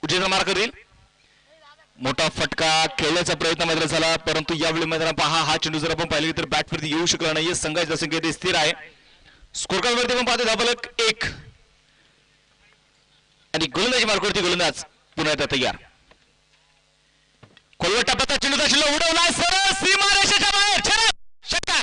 उजेड मार करेल. मोठा फटका खेळण्याचा प्रयत्न मात्र झाला परंतु यावेळी मैदान पहा हा चेंडू जर आपण पाहिले तर बॅटवरती येऊ शकला नाहीये. संघाची संख्या स्थिर आहे. स्कोर कार्ड वरती आपण पाहतो धावफलक 1 आणि गोलंदाजी मार्कवरती गोलंदाज पुन्हा एकदा तयार. खोलवर टप्प्याचा चेंडूचा शिल्लक उडवला सरळ सीमारेषेच्या बाहेर षटकार.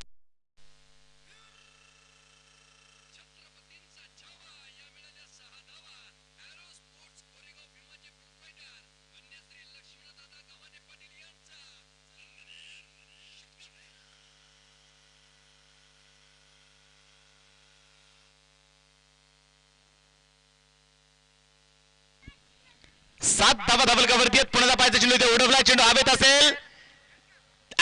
सात धावा धावलकावरती आहेत. पुन्हा पाहायचा चेंडू इथे उडवला. चेंडू हवेत असेल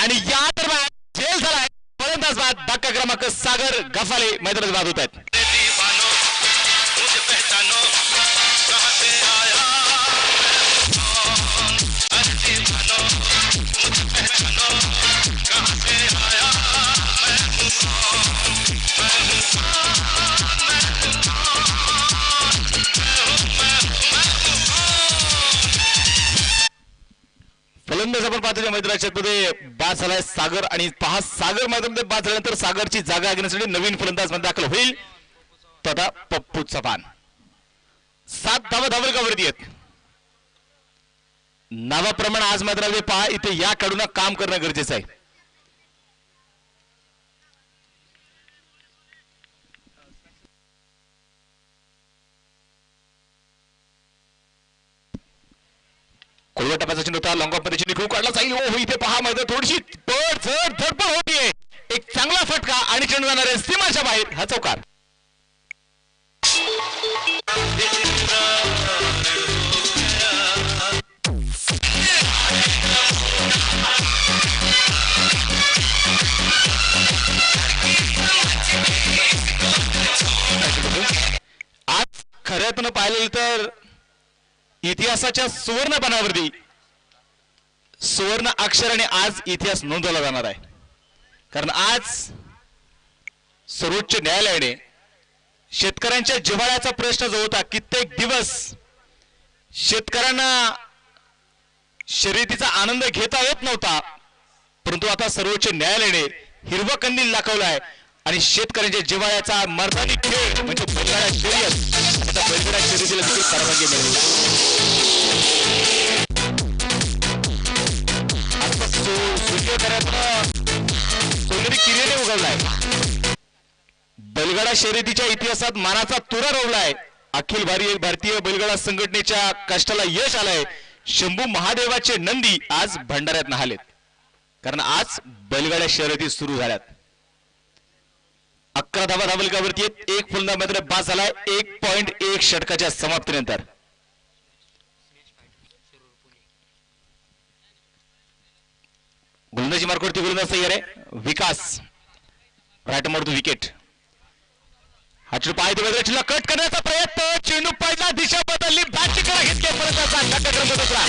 आणि या दरम्यान झेल झालाय. फलंदाज बाद धक्का क्रमांक सागर गफाले मैदानात बाद होत आहेत. फलंदाज आपण पाहतो मैदानामध्ये बाद झालाय सागर आणि पहा सागर मैदानामध्ये बाद झाल्यानंतर सागरची जागा घेण्यासाठी नवीन फलंदाज मध्ये दाखल होईल तथा पप्पू चव्हाण. 7 धावा धावलकावरती आहेत. नावाप्रमाणे आज मैदानामध्ये पहा इथे या खेळाडूंना काम करणं गरजेचं आहे. खोलवर टप्प्याचा चेंडू होता. लॉंग ऑफ मध्ये चेंडू खूप काढला जाईल. हो इथे पहा मैदान थोडीशी धडपड होतीये. एक चांगला फटका आणि चेंडू जाणार आहे सीमाच्या बाहेर. हा चौकार. आज खऱ्यातून पाहिलं तर इतिहासाच्या सुवर्ण पानावरती सुवर्ण अक्षराने आज इतिहास नोंदवला जाणार आहे. कारण आज सर्वोच्च न्यायालयाने शेतकऱ्यांच्या जिव्हाळ्याचा प्रश्न जो होता कित्येक दिवस शेतकऱ्यांना शर्यतीचा आनंद घेता येत नव्हता परंतु आता सर्वोच्च न्यायालयाने हिरवा कंदील दाखवलाय आणि शेतकऱ्यांच्या जिव्हाळ्याचा मर्दानी खेळ म्हणजे बैलगाडा शर्यत आता बैलगाडा शर्यतीला देखील परवानगी मिळाली. सोनेरी किरीने उगवलाय. बैलगाडा शर्यतीच्या इतिहासात मानाचा तुरा रोवलाय. अखिल भारतीय बैलगाडा संघटनेच्या कष्टाला यश आलंय. शंभू महादेवाचे नंदी आज भंडाऱ्यात नाहलेत कारण आज बैलगाड्या शर्यती सुरू झाल्यात. 11 धावा धावलकावरती आहेत. एक फलंदाज मात्र बाद झालाय 1.1 षटकाच्या समाप्तीनंतर. गोलंदाजी मार्कवरती गोलंदाज तयार आहे विकास. राईट मोड विकेट. हा चेंडू पाय देवला कट करण्याचा प्रयत्न. चेंडू पहिला दिशा बदलली. बॅटची करा घेतली फलंदाजाचा घटक्रम बदलला.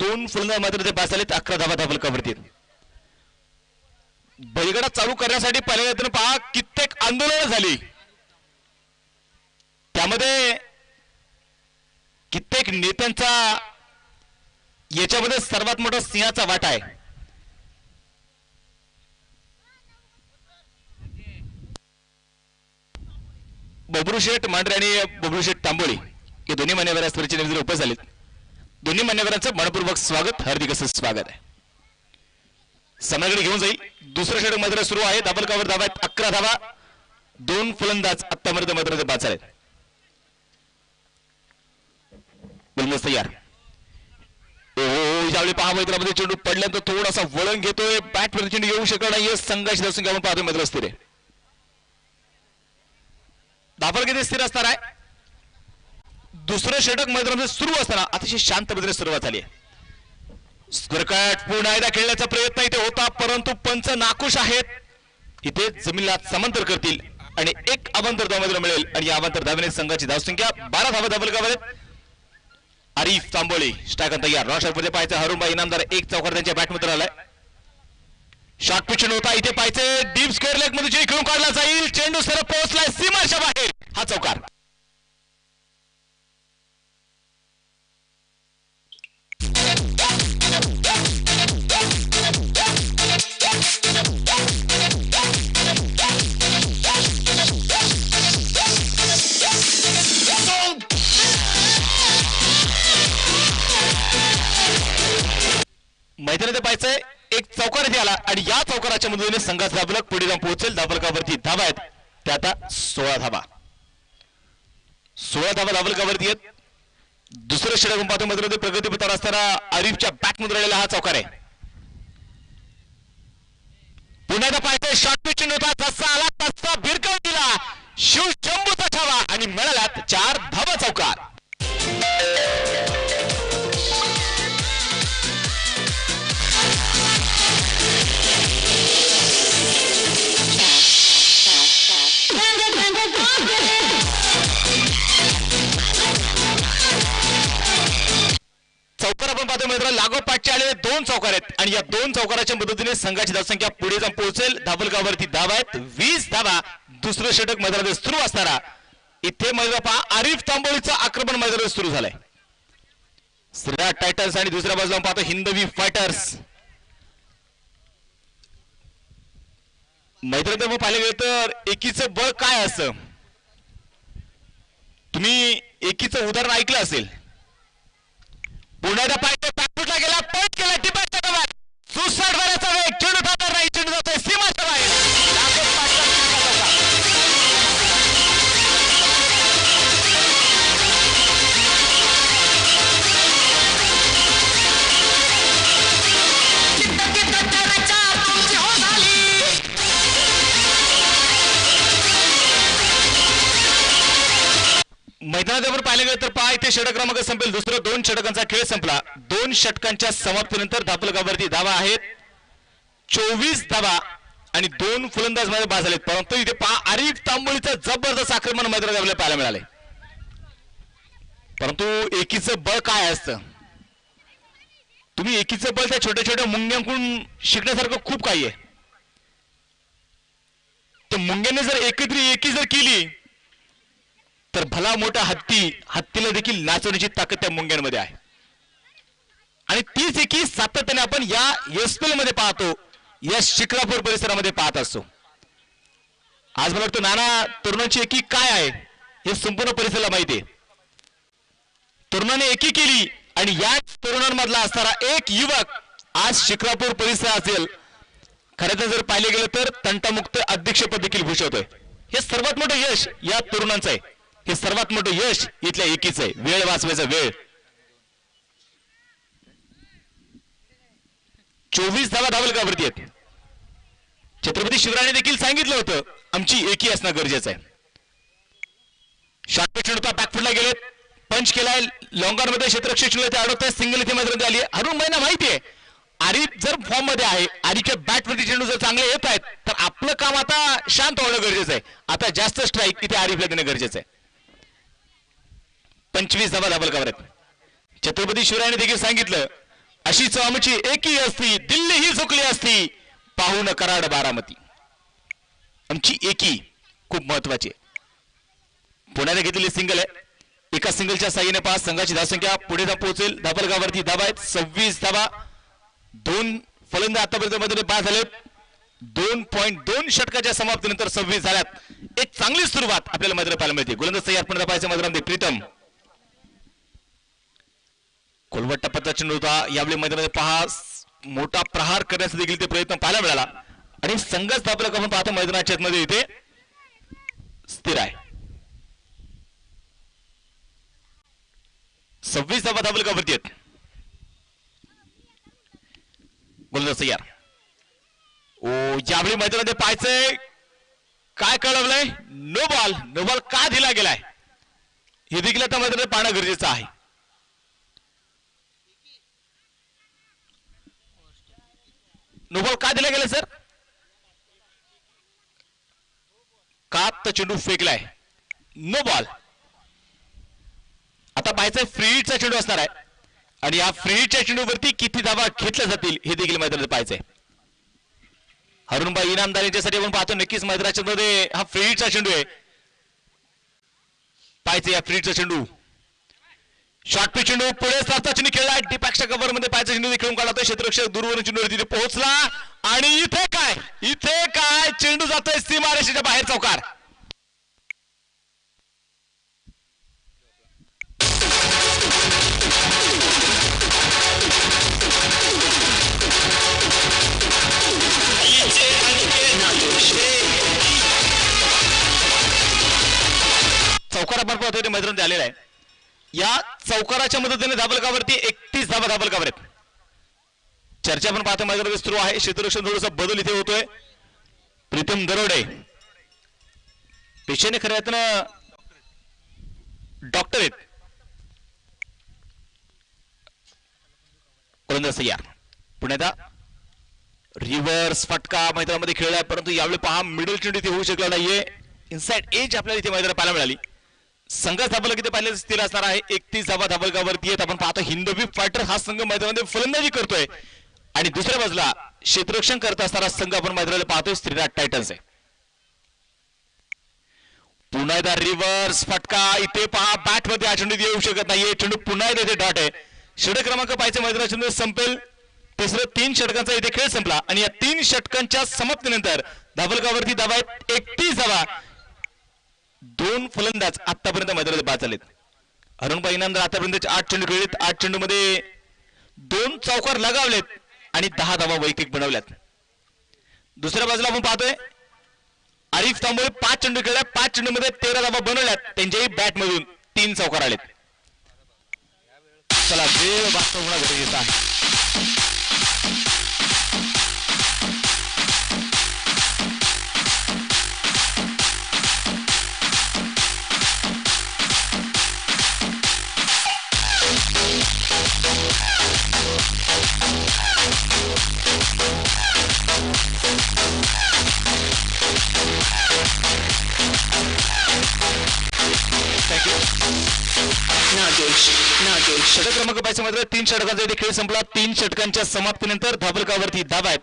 दोन फलंदाज मात्र ते बाद झालेत. 11 धावा धावलकावरती. बैलगाडा चालू करण्यासाठी पहिल्यांदा पहा कित्येक आंदोलन झाली. त्यामध्ये कित्येक नेत्यांचा याच्यामध्ये सर्वात मोठा सिंहाचा वाटा आहे. बबरू शेठ मांढरे आणि बबरू शेठ तांबोळी हे दोन्ही मान्यवर या स्पर्धेचे निवेदन उपस्थित झालेत. दोन्ही मान्यवरांचं मनपूर्वक स्वागत हार्दिक असं स्वागत आहे. सामनाकडे घेऊन जाईल. दुसरं षटक मात्र सुरू आहे. धावलकावर धावा आहेत 11 धावा. 2 फलंदाज आत्तापर्यंत मात्र बाद झालेत. गोलंदाज तयार. ज्यावेळी पहा मैदानामध्ये चेंडू पडल्यानंतर थोडासा वळण घेतोय. बॅटवर चेंडू येऊ शकत नाहीये. संघाची धावसंख्या आपण पाहतोय मात्र स्थिर आहे. धावल किती स्थिर असणार आहे. दुसरं षटक मैदानामध्ये सुरू असताना अतिशय शांत पद्धतीने सुरुवात झाली आहे. स्कोरकार्ड पुन्हा एकदा खेळण्याचा प्रयत्न इथे होता परंतु पंच नाखुश आहेत. इथे जमिनीला समांतर करतील आणि एक अवांतर धावांमध्ये मिळेल आणि या अवांतर धावेने संघाची धावसंख्या 12 धावा धावलगावर आरिफ तांबोळी स्ट्रायकर तयार रॉशमध्ये पाहायचं हरुणबाई इनामदार एक चौकार त्यांच्या बॅटमध्ये आलाय शॉर्ट पिच होता इथे पाहायचे डीप स्क्वेअर लेग मध्ये जे खेळून काढला जाईल चेंडू सरळ पोहोचलाय सीमाच्या बाहेर हा चौकार मैदानात पाहायचंय एक चौकार इथे आला आणि या चौकाराच्या मदतीने संघाचा धावलक पुढे जाऊन पोहोचेल धावलकावरती धावा आहेत त्या आता 16 धावा धावलकावरती आहेत दुसरं षटक पाहतो मैदानामध्ये प्रगती पथावर असताना आरिफच्या बॅटमध्ये राहिलेला हा चौकार आहे पुन्हा पाहायचंय शॉर्ट पिच होता जसा आला तसा भिरकावून दिला शिव शंभूचा छावा आणि मिळाल्यात 4 धावा चौकार चौकार आपण पाहतो मित्र लागोपाठचे आलेले 2 चौकार आहेत आणि या 2 चौकाराच्या मदतीने संघाची धावसंख्या पुढे जाऊन पोहोचेल धावलगावरती धावा आहेत 20 धावा दुसरं षटक मैदानात सुरू असणारा इथे मैदान पहा आरिफ तांबोळीचं आक्रमण मैदानात सुरू झालंय श्रीराज टायटन्स आणि दुसऱ्या बाजूला पाहतो हिंदवी फायटर्स मैदानात पाहिले गेलं तर एकीचं बळ काय असतं तुम्ही एकीचं उदाहरण ऐकलं असेल पुण्याचा पाहिजे बॅकफुटला गेला पॉइंट केला टिपाच्या डबात 66 वराचा वेग चेंडू थांबणार नाही चेंडू जातोय सीमाच्या बाहेर मैदानात आपण पाहिलं गेलं तर पहा इथे षटक क्रमांक संपेल दुसरं 2 षटकांचा खेळ संपला 2 षटकांच्या समाप्तीनंतर धापलगावरती धावा आहेत 24 धावा आणि 2 फलंदाज मध्ये बाद झालेत परंतु इथे पहा आरिफ तांबोळीचं जबरदस्त आक्रमण मैदानात आपल्याला पाहायला मिळाले परंतु एकीचं बळ काय असतं तुम्ही एकीचं बळ त्या छोट्या छोट्या मुंग्यांकडून शिकण्यासारखं खूप काही आहे त्या मुंग्याने जर एकी जर केली तर भला मोठा हत्तीला देखील नाचवण्याची ताकद त्या मुंग्यांमध्ये आहे आणि तीच एकी सातत्याने आपण या एसपीएल मध्ये पाहतो या शिक्रापूर परिसरामध्ये पाहत असतो आज मला वाटतं नाना तरुणांची एकी काय आहे हे संपूर्ण परिसराला माहिती आहे तरुणाने एकी केली आणि याच तरुणांमधला असणारा एक युवक आज शिक्रापूर परिसर असेल खरं तर जर पाहिले गेलं तर तंटामुक्त अध्यक्षपद देखील भूषवतोय हे सर्वात मोठं यश या तरुणांचं आहे हे सर्वात मोठं यश इथल्या एकीच आहे वेळ वाचवायचा वेळ 24 धावा धावलगावरती आहेत छत्रपती शिवरायाने देखील सांगितलं होतं आमची एकी असणं गरजेचं आहे शॉर्ट पिच होता बॅकफुटला गेलेत पंच केलाय लॉंगर मध्ये क्षेत्ररक्षक ते अडवताय सिंगल इथे मैदानात आली हरुण महिना माहिती आहे आरिफ जर फॉर्म मध्ये आहे आरिफच्या बॅटमध्ये चेंडू जर चांगले येत आहेत तर आपलं काम आता शांत होणं गरजेचं आहे आता जास्त स्ट्राईक इथे आरिफला देणं गरजेचं आहे 25 धावा धावलगावर आहेत छत्रपती शिवरायाने देखील सांगितलं अशीच आमची एकी असती दिल्ली ही झुकली असती पाहून कराड बारामती आमची एकी खूप महत्वाची आहे पुण्याने घेतलेली सिंगल आहे एका सिंगलच्या साह्याने 5 संघाची धावसंख्या पुढे जाऊन पोहोचेल धावलगावरती धावा आहेत 26 धावा 2 फलंदाज आतापर्यंत मध्ये बाद झालेत 2.2 षटकाच्या समाप्तीनंतर 26 झाल्यात एक चांगली सुरुवात आपल्याला मैदानात पाहायला मिळते गोलंदाज तयार पुन्हा पाहायचं मैदानामध्ये प्रीतम कोलवट टप्प्याचा चेंडू होता यावेळी मैदानामध्ये पहा मोठा प्रहार करण्याचा देखील ते प्रयत्न पाहायला मिळाला आणि संघच धापला आपण पाहतो मैदानाच्या मध्ये इथे स्थिर आहे 26 धावा धावलगावरती आहेत गोलंदाज तयार ओ यावेळी मैदानामध्ये पाहायचंय काय कळवलंय नो बॉल का दिला गेलाय हे देखील आता मैदानात पाहणं गरजेचं आहे नो बॉल का दिला गेला सर कात चेंडू फेकलाय, नो बॉल. आता पाहायचंय फ्री हिटचा चेंडू असणार आहे आणि या फ्री हिटच्या चेंडूवरती किती धावा घेतल्या जातील हे देखील मैदानात पाहायचंय. हरुणभाई इनामदार यांच्यासाठी आपण पाहतो नक्कीच मैदानाच्या मध्ये हा फ्री हिटचा चेंडू आहे. पाहायचं या फ्री हिटचा चेंडू, शॉर्ट पिच चेंडू पुढे सारखा चेंडू खेळला, डीपॅक्सच्या कव्हर मध्ये पाहायचा चेंडू खेळून काढला तो क्षेत्ररक्षक दूरवरून चेंडूवर तिथे पोहोचला आणि इथे काय चेंडू जातोय सीमारेषेच्या बाहेर चौकार. चौकार आपण पाहतोय मैदानात आलेला आहे. या चौकाराच्या मदतीने धाबलकावरती 31 धावा धाबलकावर आहेत. चर्चा पण पाहतो मैदानात सुरू आहे. क्षेत्ररक्षण थोडासा बदल इथे होतोय. प्रीतम दरोडे पेशेने खऱ्या अर्थानं डॉक्टर आहेत. सय्यार पुण्यात रिव्हर्स फटका मैदानामध्ये खेळलाय, परंतु यावेळी पहा मिडल चेंडू इथे होऊ शकला नाहीये. इनसाइड एज आपल्याला इथे मैदानात पाहायला मिळाली. संघात धाबल किती पाहिले स्थिर असणार आहे. 31 धावा धाबलकावरती आहेत. आपण पाहतो हिंदवी फायटर हा संघ मैदानामध्ये फलंदाजी करतोय आणि दुसऱ्या बाजूला क्षेत्ररक्षण करत असणारा संघ आपण मैदानाला पाहतोय श्रीराज टायटन्स आहे. पुन्हा एकदा रिव्हर्स फटका, इथे पहा बॅट मध्ये हा चेंडू येऊ शकत नाहीये. चेंडू पुन्हा एकदा इथे डॉट आहे. षटक क्रमांक पाहायचं मैदानाच्या संपेल. तिसरं 3 षटकांचा इथे खेळ संपला आणि या 3 षटकांच्या समाप्तीनंतर धाबलकावरती धावा आहेत 31 धावा. 2 फलंदाज आतापर्यंत मैदानात बाद झालेत. अरुणभाई इनामदार आतापर्यंत 8 चेंडू खेळलेत. 8 चेंडू मध्ये 2 चौकार लगावलेत आणि 10 धावा वैयक्तिक बनवल्यात. दुसऱ्या बाजूला आपण पाहतोय आरिफ तांबोळे 5 चेंडू खेळल्या. 5 चेंडू मध्ये 13 धावा बनवल्यात. त्यांच्याही बॅट मधून 3 चौकार आलेत. चला वेळ वास्तव होणं गरजेचं आहे. षटक क्रमांक पाहायचं मात्र 3 षटकांचा इथे खेळ संपला. 3 षटकांच्या समाप्तीनंतर धाबलकावरती धावा आहेत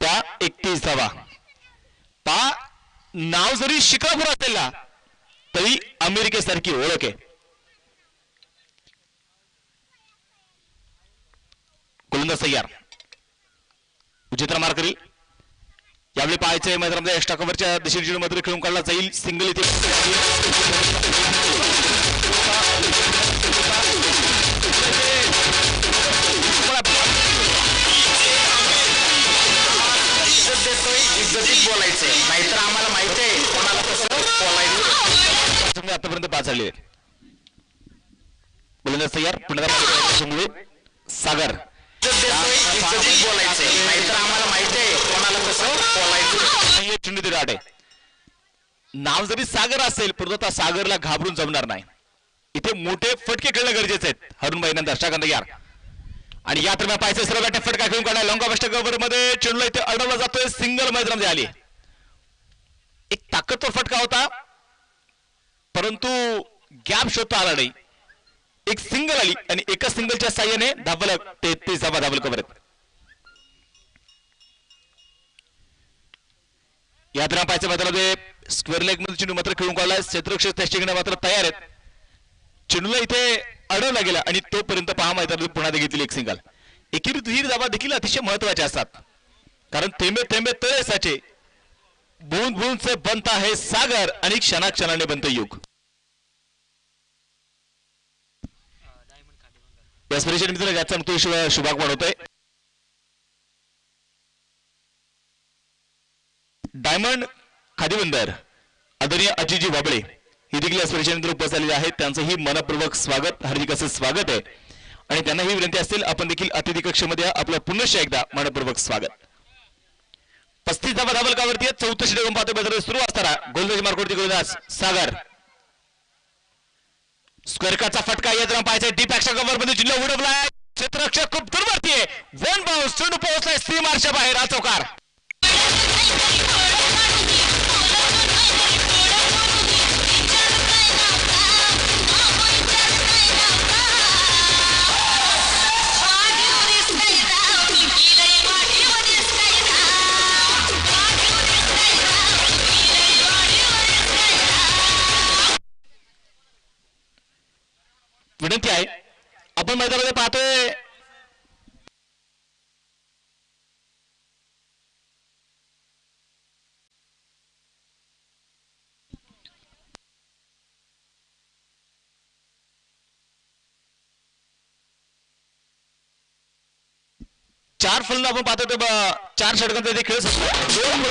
त्या 31 धावा. नाव जरी शिकागो असेल ना तरी अमेरिकेसारखी ओळख आहे. गोलंदाज तयार, उचित्रा मार करील. यावेळी पाहायचंय मैदानामध्ये एक्स्ट्रा कव्हरच्या दिशेने मध्ये खेळून काढला जाईल. सिंगल इथे बोलायचंय, नाहीतर आम्हाला माहिती आहे कोणाला कसं बोलायचं. आतापर्यंत 5 झाले. गोलंदाज तयार, पुन्हा सागर बोलायचंय, नाहीतर आम्हाला माहिती आहे कोणाला कसं बोलायचं. चेंडू ते राट आहे. नाव जरी सागर असेल परंतु आता सागरला घाबरून जमणार नाही. इथे मोठे फटके खेळणं गरजेचे आहेत. हरुणभाई नंतर अष्टाकांत यार आणि या दरम्यान पाहायचं सर्व बॅट फटका खेळून काढला. लॉंग ऑफ कव्हर मध्ये चेंडूला इथे अडवला जातोय. सिंगल मैदानामध्ये आली. एक ताकदवर फटका होता परंतु गॅप शोधता आला नाही. एक सिंगल आली आणि एका सिंगलच्या साह्याने 33 धावा धाबल कव्हर आहेत. या दरम्यान पाहायचं मैदानामध्ये स्क्वेअर लेग मध्ये चेंडू मात्र खेळून काढला. क्षेत्ररक्षक त्या ठिकाणी मात्र तयार आहेत. चेंडूला इथे अडवला गेला आणि तोपर्यंत पहा मैदानात पुन्हा घेतली एक सिंगल. एकेरी दुहेरी धावा देखील अतिशय महत्वाच्या असतात कारण थेंबे थेंबे तळे साचे, बूंद बूंद से बनता है सागर आणि क्षणाक्षणाने बनतो युग. या स्पेशल मित्र याचा शुभागमन होतोय. डायमंड खादीबंदर आदरणीय अजिजी वाबळे हे देखील या स्पेशल उपस्थित झालेले आहेत. त्यांचंही मनपूर्वक स्वागत, हार्दिक असं स्वागत आहे आणि त्यांना ही विनंती असेल आपण देखील अतिथी कक्षामध्ये आपलं पुनश्च एकदा मनपूर्वक स्वागत. 35 धावा धाबलकावरती 34 षटक पाहतो मैदानात सुरू असताना गोलंदाजी मार्कवरती गोलंदाज सागर. स्क्वेअरचा फटका या दरम्यान पाहायचा. डीप ॲक्शन कव्हर मध्ये जिल्हा उडवलाय. क्षेत्ररक्षक खूप दूरवरती आहे. 1 बाउन्स चेंडू पोहोचलाय सीमारेषेच्या बाहेर. हा चौकार. विनंती आहे आपण मैदानामध्ये पाहतोय चार फलंदाज आपण पाहतो ते चार षटकांचा ते खेळ दोन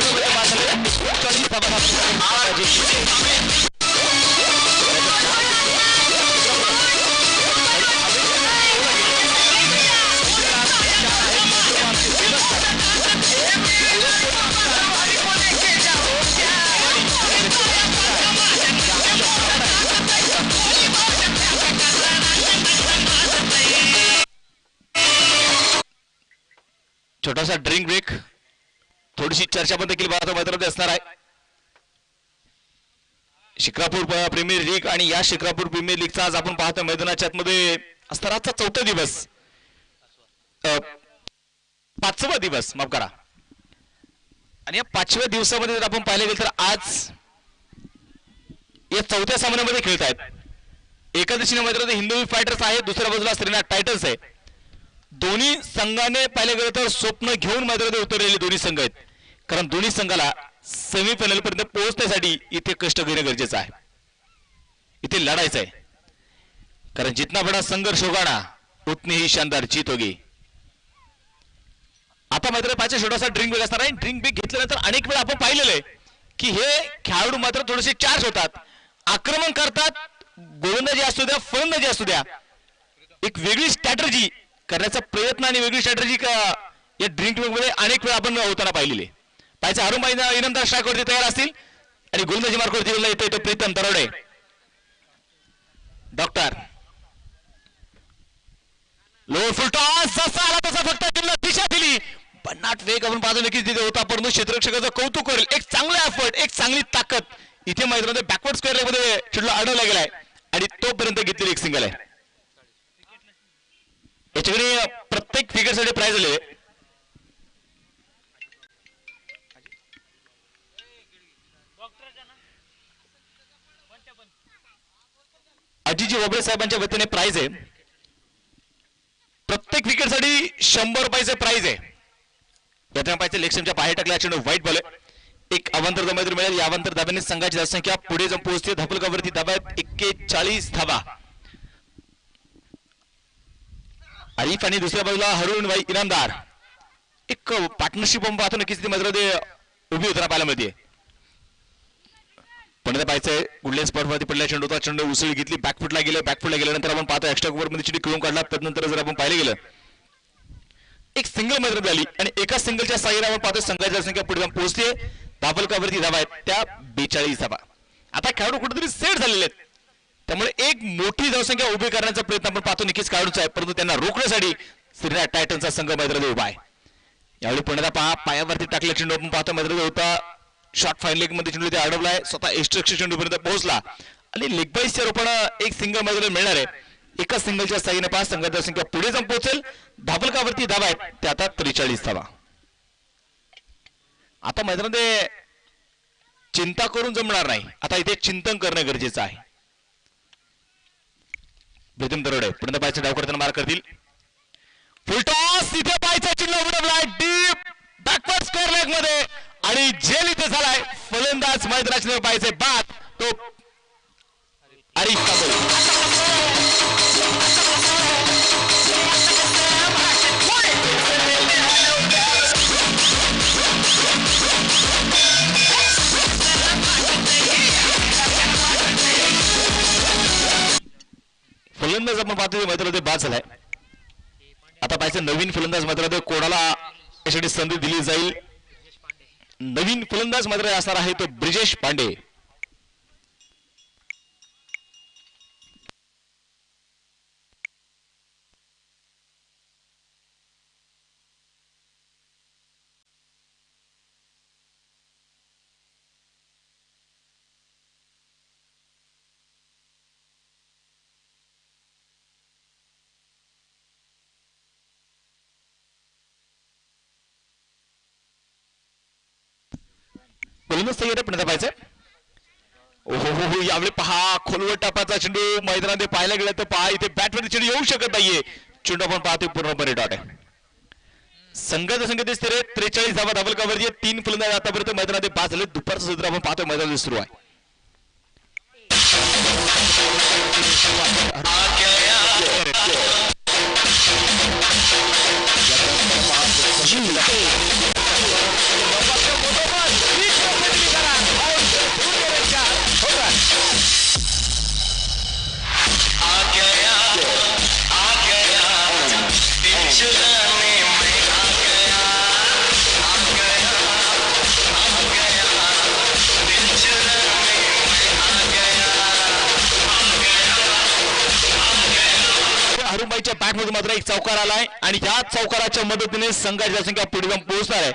छोटासा ड्रिंक ब्रेक थोडीशी चर्चा पण देखील मैदानामध्ये असणार आहे शिक्रापूर प्रीमियर लीग आणि या शिक्रापूर प्रीमियर लीगचा आज आपण पाहतो मैदानाच्या आतमध्ये असणार आजचा चौथा दिवस पाचवा दिवस माफ करा आणि या पाचव्या दिवसामध्ये जर आपण पाहिले गेलं तर आज या चौथ्या सामन्यामध्ये खेळत आहेत एका दिशेने मैदानामध्ये हिंदवी फायटर्स आहे दुसऱ्या बाजूला श्रीनाथ टायटन्स आहे दोन्ही संघाने पाहिले गेलं तर स्वप्न घेऊन मैदानात उतरलेले दोन्ही संघ आहेत कारण दोन्ही संघाला सेमीफायनल पर्यंत पोहोचण्यासाठी इथे कष्ट घेणे गरजेचं आहे इथे लढायचं आहे कारण जितना बडा संघर्ष होगा ना उतनी ही शानदार जीत होगी आता मात्र पाहिजे छोटासा ड्रिंक ब्रेक असणार आहे ड्रिंक ब्रेक घेतल्यानंतर अनेक वेळा आपण पाहिलेलं आहे की हे खेळाडू मात्र थोडेसे चार्ज होतात आक्रमण करतात गोलंदाजी असू द्या फलंदाजी असू द्या एक वेगळी स्ट्रॅटर्जी करण्याचा प्रयत्न आणि वेगळी स्ट्रॅटर्जी या ड्रिंक मध्ये अनेक वेळा आपण होताना पाहिलेले पाहिजे अरुण इनामदार स्ट्राईकवरती तयार असतील आणि गोलंदाजी मार्कवरती येतो तो Pritam Tarode doctor low full toss जसा आला तसा फक्त टीमला दिशा दिली पण नाट वेग आपण पाहतो नक्कीच तिथे होता परंतु क्षेत्ररक्षकाचं कौतुक करेल एक चांगला एफर्ट एक चांगली ताकद इथे मैदानामध्ये बॅकवर्ड स्क्वेअर मध्ये चेंडूला अडवला गेलाय आणि तोपर्यंत घेतलेली एक सिंगल आहे याच्याकडे प्रत्येक फिगरसाठी प्राइज आले अजिजी वबळे साहेबांच्या वतीने प्राइज आहे प्रत्येक विकेटसाठी 100 रुपयाचे प्राइज आहे यातून पाहिजे लेक्शनच्या बाहेर टाकल्या चेंडू व्हाईट बॉल आहे एक अवांतर धाब्यावर मिळेल या अवांतर धाब्याने संघाची धावसंख्या पुढे जाऊन पोहोचते धापलकावरती धाबा 41 धाबा आरिफ आणि दुसऱ्या बाजूला हरुण भाई इनामदार एक पार्टनरशिप आपण पाहतो नक्कीच मध्ये उभी होताना पाहायला मिळते पण पाहायचंय गुडल्या स्पॉटवरती पडल्या चेंडूचा चेंडू उसळी घेतली बॅकफुटला गेल्यानंतर आपण पाहतो एक्स्ट्रा ओव्हरमध्ये चिठी खेळून काढला त्यानंतर जर आपण पाहिलं गेलं एक सिंगल मैदानात झाली आणि एका सिंगलच्या साह्याने आपण पाहतो संघाची संख्या पुढे जाऊन पोहोचते धापलकावरती धावा आहेत त्या 42 धावा आता खेळाडू कुठेतरी सेट झालेले आहेत त्यामुळे एक मोठी धावसंख्या उभी करण्याचा प्रयत्न आपण पाहतो नक्कीच खेळाडूचा आहे परंतु त्यांना रोखण्यासाठी श्रीनाथ टायटनचा संघ मैदानात उभा आहे यावेळी पुण्याला पहा पायावरती टाकला चेंडू आपण पाहतो मैदानात होता शॉर्ट फाईन लेग मध्ये चेंडू ते अडवलाय स्वतः एक्स्ट्रा चेंडूपर्यंत पोहोचला आणि लेग बाईसच्या रूपानं एक सिंगल मैदानात मिळणार आहे एका सिंगलच्या साह्याने 5 संघाची संख्या पुढे जाऊन पोहोचेल धापलकावरती धावा आहेत त्या आता 43 धावा आता मैदानामध्ये चिंता करून जमणार नाही आता इथे चिंतन करणं गरजेचं आहे प्रीतम दरोडे पुढे पायचा डाव करताना मार करतील फुल टॉस इथे पायचा चिन्ह उडवलाय डीप बॅकवर्ड स्क्वेअर लेग मध्ये आणि जेल इथे झालाय फलंदाज मैदानाचे पायचे बाद तो आरिफ फलंदाज आपण पाहतो मैदानामध्ये बाद झालाय आता पाहिजे नवीन फलंदाज मैदानामध्ये कोणाला यासाठी संधी दिली जाईल नवीन फलंदाज मैदानात असणार आहे तो ब्रिजेश पांडे फलंदाज तयार आहे पुण्यात पाहिजे ओहो यावेळी पहा खोलवर टापाचा चेंडू मैदानामध्ये पाहायला गेला तर पहा इथे बॅटमध्ये चेंडू येऊ शकत नाहीये. चेंडू आपण पाहतोय पूर्णपणे डॉट आहे. संघाचा संख्या स्थिर आहे 43 धावा डबल कव्हरची 3 फलंदाज आतापर्यंत मैदानामध्ये बाद झाले. दुपारचं सत्र आपण पाहतोय मैदानात सुरू आहे. हरुंबाईच्या बॅटमध्ये मात्र एक चौकार आलाय आणि या चौकाराच्या मदतीने संघाची संख्या पुढे जाऊन पोहोचणार आहे.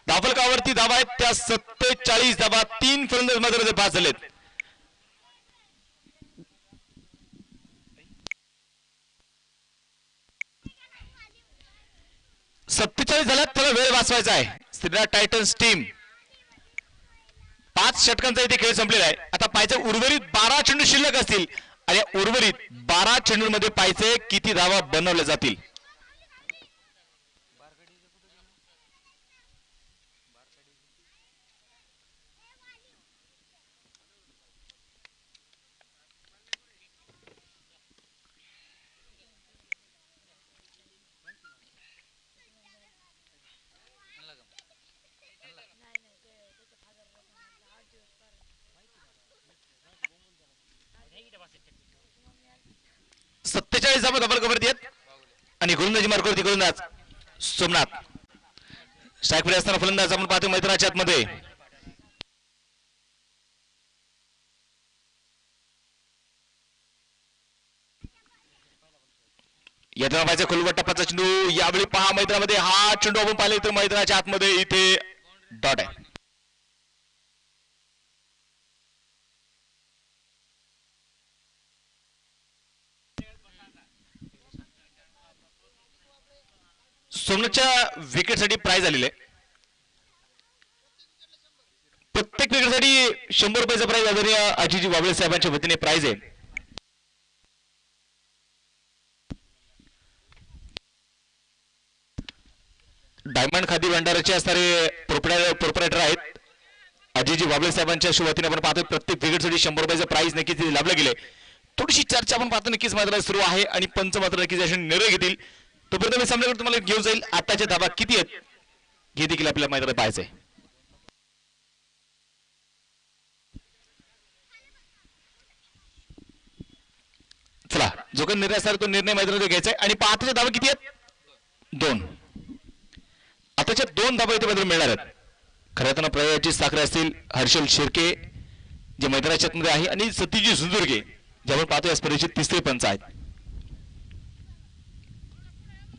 धावफलकावरती धावा आहेत त्या 47 धावा 3 फलंदाज मात्र बाद झालेत. झाल्यात त्याला वेळ वाचवायचा आहे. श्रीराज टायटन्स टीम 5 षटकांचा इथे खेळ संपलेला आहे. आता पाहायचे उर्वरित 12 चेंडू शिल्लक असतील आणि उर्वरित 12 चेंडूंमध्ये पाहायचे किती धावा बनवल्या जातील. धावा डबल कव्हरती आहेत आणि गोलंदाजी मार्गावरती गोलंदाज सोमनाथ. स्ट्राईक मध्ये असताना फलंदाज आपण पाहतो मैदानाच्या आतमध्ये. येताना पाहिजे खोलवर टप्प्याचा चेंडू. यावेळी पहा मैदानामध्ये हा चेंडू आपण पाहिले तर मैदानाच्या आतमध्ये इथे डॉट आहे. सोमनाथच्या विकेटसाठी प्राइज आलेले प्रत्येक विकेटसाठी 100 रुपयाचा प्राइज आदरणीय अजिजी वाबळे साहेबांच्या वतीने प्राइज आहे. डायमंड खादी भंडाराचे असणारे प्रोपरायटर आहेत अजिजी वाबळे साहेबांच्या वतीने आपण पाहतोय प्रत्येक विकेटसाठी 100 रुपयाचा प्राइज नक्कीच लाभला गेले. थोडीशी चर्चा आपण पाहतो नक्कीच मैदानात सुरू आहे आणि पंच मात्र नक्कीच असे निर्णय घेतील. तोपर्यंत मी सामन्याकडे तुम्हाला घेऊन जाईल. आताच्या धावा किती आहेत हे देखील आपल्याला मैदानात पाहायचंय. चला जो काही निर्णय असणार तो निर्णय मैदानात घ्यायचा आहे. आणि आताच्या धावा किती आहेत 2. आताच्या 2 धावा इथे मैदानात मिळणार आहेत. खऱ्या तर प्रयाची साखरे असतील हर्षल शिर्के जे मैदानाच्या आतमध्ये आहे आणि सतीजी सुंदुर्गे जे आपण पाहतो या स्पर्धेचे 3रे पंच आहेत.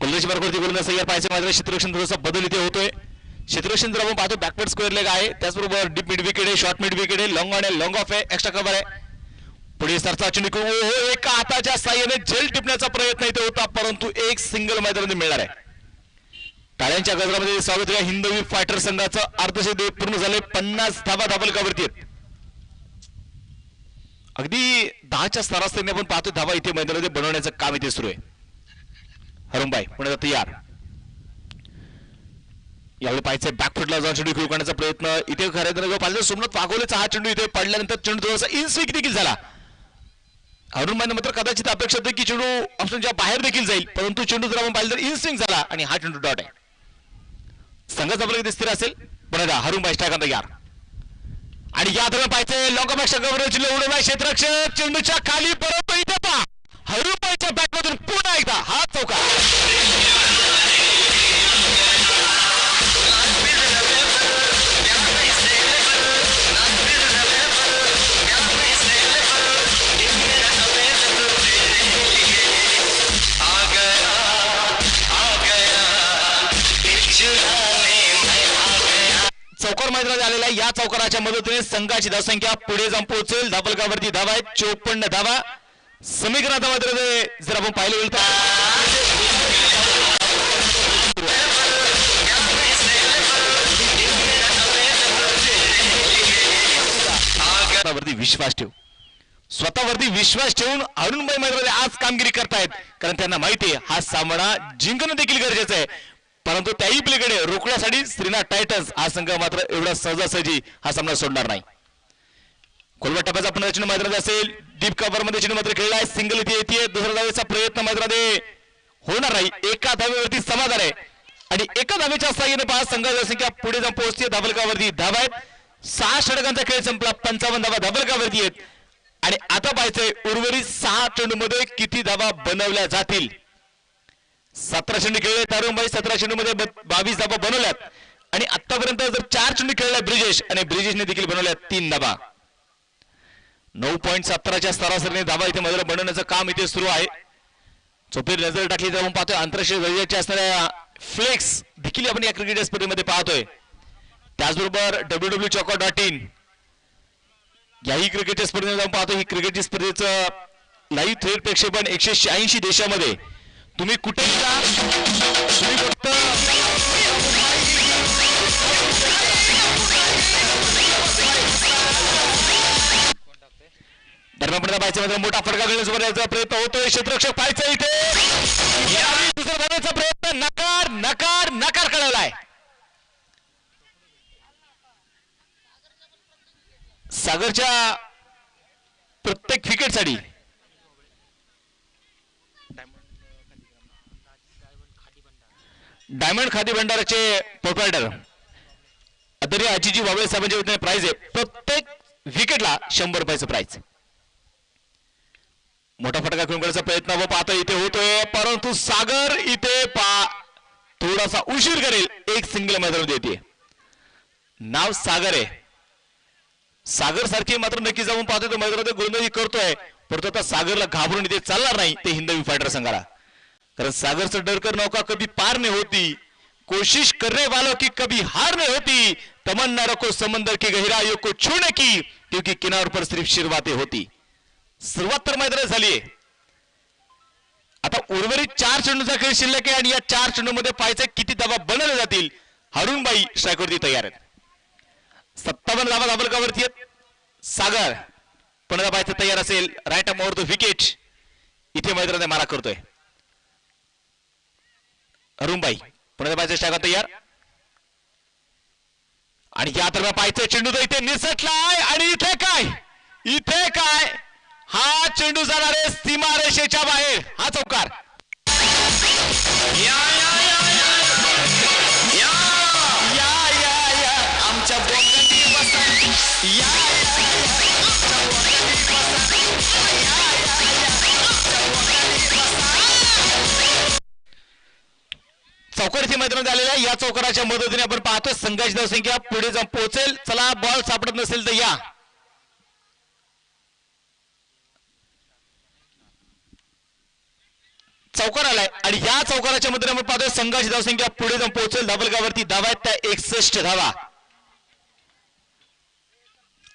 गोलंदाजी मार्गावरती गोलंदाज तयार पाहायचे मैदानात क्षेत्ररक्षण थोडासा बदल इथे होतोय. क्षेत्ररक्षण जर आपण पाहतो बॅकवर्ड स्क्वेअर लेग आहे त्याचबरोबर डीप मिड विकेट आहे शॉर्ट मिड विकेट आहे लॉंग ऑन आहे लॉंग ऑफ आहे एक्स्ट्रा कव्हर आहे. पुढे सरचा चेंडू एका हाताच्या साह्याने झेल टिपण्याचा प्रयत्न इथे होता परंतु एक सिंगल मैदानामध्ये मिळणार आहे. टाळ्यांच्या गजरामध्ये स्वागत आहे हिंदवी फायटर संघाचं. अर्धशतक पूर्ण झाले 50 धावा डबल कव्हरती आहेत. अगदी 10च्या सरासरीने आपण पाहतो धावा इथे मैदानामध्ये बनवण्याचं काम इथे सुरू आहे. हरुंबाई पुण्याचा तयार. यावेळी पाहायचे बॅकफुटला जाऊन चेंडू खेळू करण्याचा प्रयत्न इथे खऱ्या पाहिजे. सोमनाथ वाघोलेचा हा चेंडू इथे पडल्यानंतर चेंडू थोडासा इनस्विंग देखील झाला. हरुंबाईने मात्र कदाचित अपेक्षा होती की चेंडू ऑप्शनच्या बाहेर देखील जाईल परंतु चेंडू जर आपण पाहिलं तर इनस्विंग झाला आणि हा चेंडू डॉट आहे. संघाचा प्रगती स्थिर असेल पुन्हा हरुंबाई स्ट्राईक तयार. आणि या दरम्यान पाहायचे लॉंग बॅक चेंडू उडवला क्षेत्ररक्षक चेंडूच्या खाली परत इथे पहा हरुंबाईच्या बॅटमधून पुन्हा एकदा हा चौकार. चौकार मैदानात आलेला या चौकाराच्या मदतीने संघाची धावसंख्या पुढे जाऊन पोहोचेल. धावफलकावरती धावा आहेत 54 धावा. समीकरणात मात्र जर आपण पाहिलं गेलं तर विश्वास ठेव. स्वतःवरती विश्वास ठेवून अरुणबाई मैदानामध्ये आज कामगिरी करतायत, कारण त्यांना माहिती आहे हा सामना जिंकणं देखील गरजेचं आहे. परंतु त्याही पलीकडे रोखण्यासाठी श्रीनाथ टायटन्स हा संघ मात्र एवढा सहजासहजी हा सामना सोडणार नाही. खोलवट टप्प्याचा पुन्हा चेंडू मैदानात असेल, डीप कव्हर मध्ये चेंडू मात्र खेळलाय, सिंगल इथे येते, दुसरा धावेचा प्रयत्न मैदानामध्ये होणार नाही. एका धावेवरती समाधान आहे आणि एका धावेच्या साहाय्याने पाच संघाची संख्या पुढे जाऊन पोहोचते. धाबलकावरती धावा आहेत, 6 षटकांचा खेळ संपला, 55 धावा धाबलकावरती आहेत आणि आता पाहायचंय उर्वरित 6 चेंडूमध्ये किती धावा बनवल्या जातील. 17 चेंडू खेळले तारुणबाई, 17 चेंडू मध्ये 22 धावा बनवल्यात आणि आतापर्यंत जर 4 चेंडू खेळले ब्रिजेश आणि ब्रिजेशने देखील बनवल्या 3 धावा. 9.17च्या सरासरीने धावा इथे मैदानात बनवण्याचं काम इथे सुरू आहे. चोपीर नजर टाकली जाऊन पाहतोय आंतरराष्ट्रीय दर्जाचे असणाऱ्या फ्लेक्स देखील आपण या क्रिकेट स्पर्धेमध्ये पाहतोय. त्याचबरोबर www.chocka.in याही क्रिकेटच्या स्पर्धेमध्ये जाऊन पाहतो. ही क्रिकेटची स्पर्धेचं लाईव्ह थेट प्रक्षेपण 186 देशामध्ये तुम्ही कुठेही जा, तुम्ही फक्त दरम्यान पाहायचं मोठा फटका खेळण्याचा प्रयत्न होतोय. क्षेत्ररक्षक पाहायचं इथे दुसरा धावांचा प्रयत्न नकार नकार नकार कळवलाय. सागरच्या प्रत्येक विकेटसाठी डायमंड खादी भंडाराचे प्रोप्रायटर आदरणीय आजीजी वाबळे साहेबांच्या वतीने प्राइज आहे. प्रत्येक विकेटला 100 रुपयाचं प्राइज. मोठा फटका खेळून करण्याचा प्रयत्न व पाहता इथे होतोय, परंतु सागर इथे थोडासा उशीर करेल. एक सिंगल मैदानामध्ये येते. नाव सागर आहे. सागर सारखी मात्र नक्की जाऊन पाहतोय तो मैदानामध्ये गोलंदाजी करतोय, परंतु आता सागरला घाबरून इथे चालणार नाही ते हिंदवी फायटर संघाला. कारण सागरचं डरकर नौका कभी पार नहीं होती, कोशिश करने वालों की कभी हार नहीं होती, तमन्ना रखो समंदर की गहराइयों को छूने की, क्योंकि किनार पर सिर्फ शिरवाते होती. सुरुवात तर मैदानात झालीये. आता उर्वरित 4 चेंडूचा खेळ शिल्लक आहे आणि या 4 चेंडूमध्ये पाहायचं किती धावा बनवल्या जातील. हरुणबाई स्ट्रायकवरती तयार आहेत. 57 धावा धाबलकावरती आहेत. सागर पुन्हा पाहायचं तयार असेल, right arm over the wicket इथे मैदानात मारा करतोय. हरुणबाई पुन्हा पाहायचं स्ट्रायकर तयार आणि या दरम्यान पाहायचं चेंडू तर इथे निसटलाय आणि इथे काय हा चेंडू जाणार आहे सीमारेषेच्या बाहेर. हा चौकार आमच्या चौकार इथे मैदानात आलेल्या या चौकाराच्या मदतीने आपण पाहतोय संघाची धावसंख्या पुढे जाऊन पोहोचेल. चला बॉल सापडत नसेल तर या चौकार आलाय आणि या चौकाराच्या मदतीने आपण पाहतोय संघाची धावसंख्या पुढे जाऊन पोहोचेल. धाबलकावरती धावा आहेत त्या 61 धावा.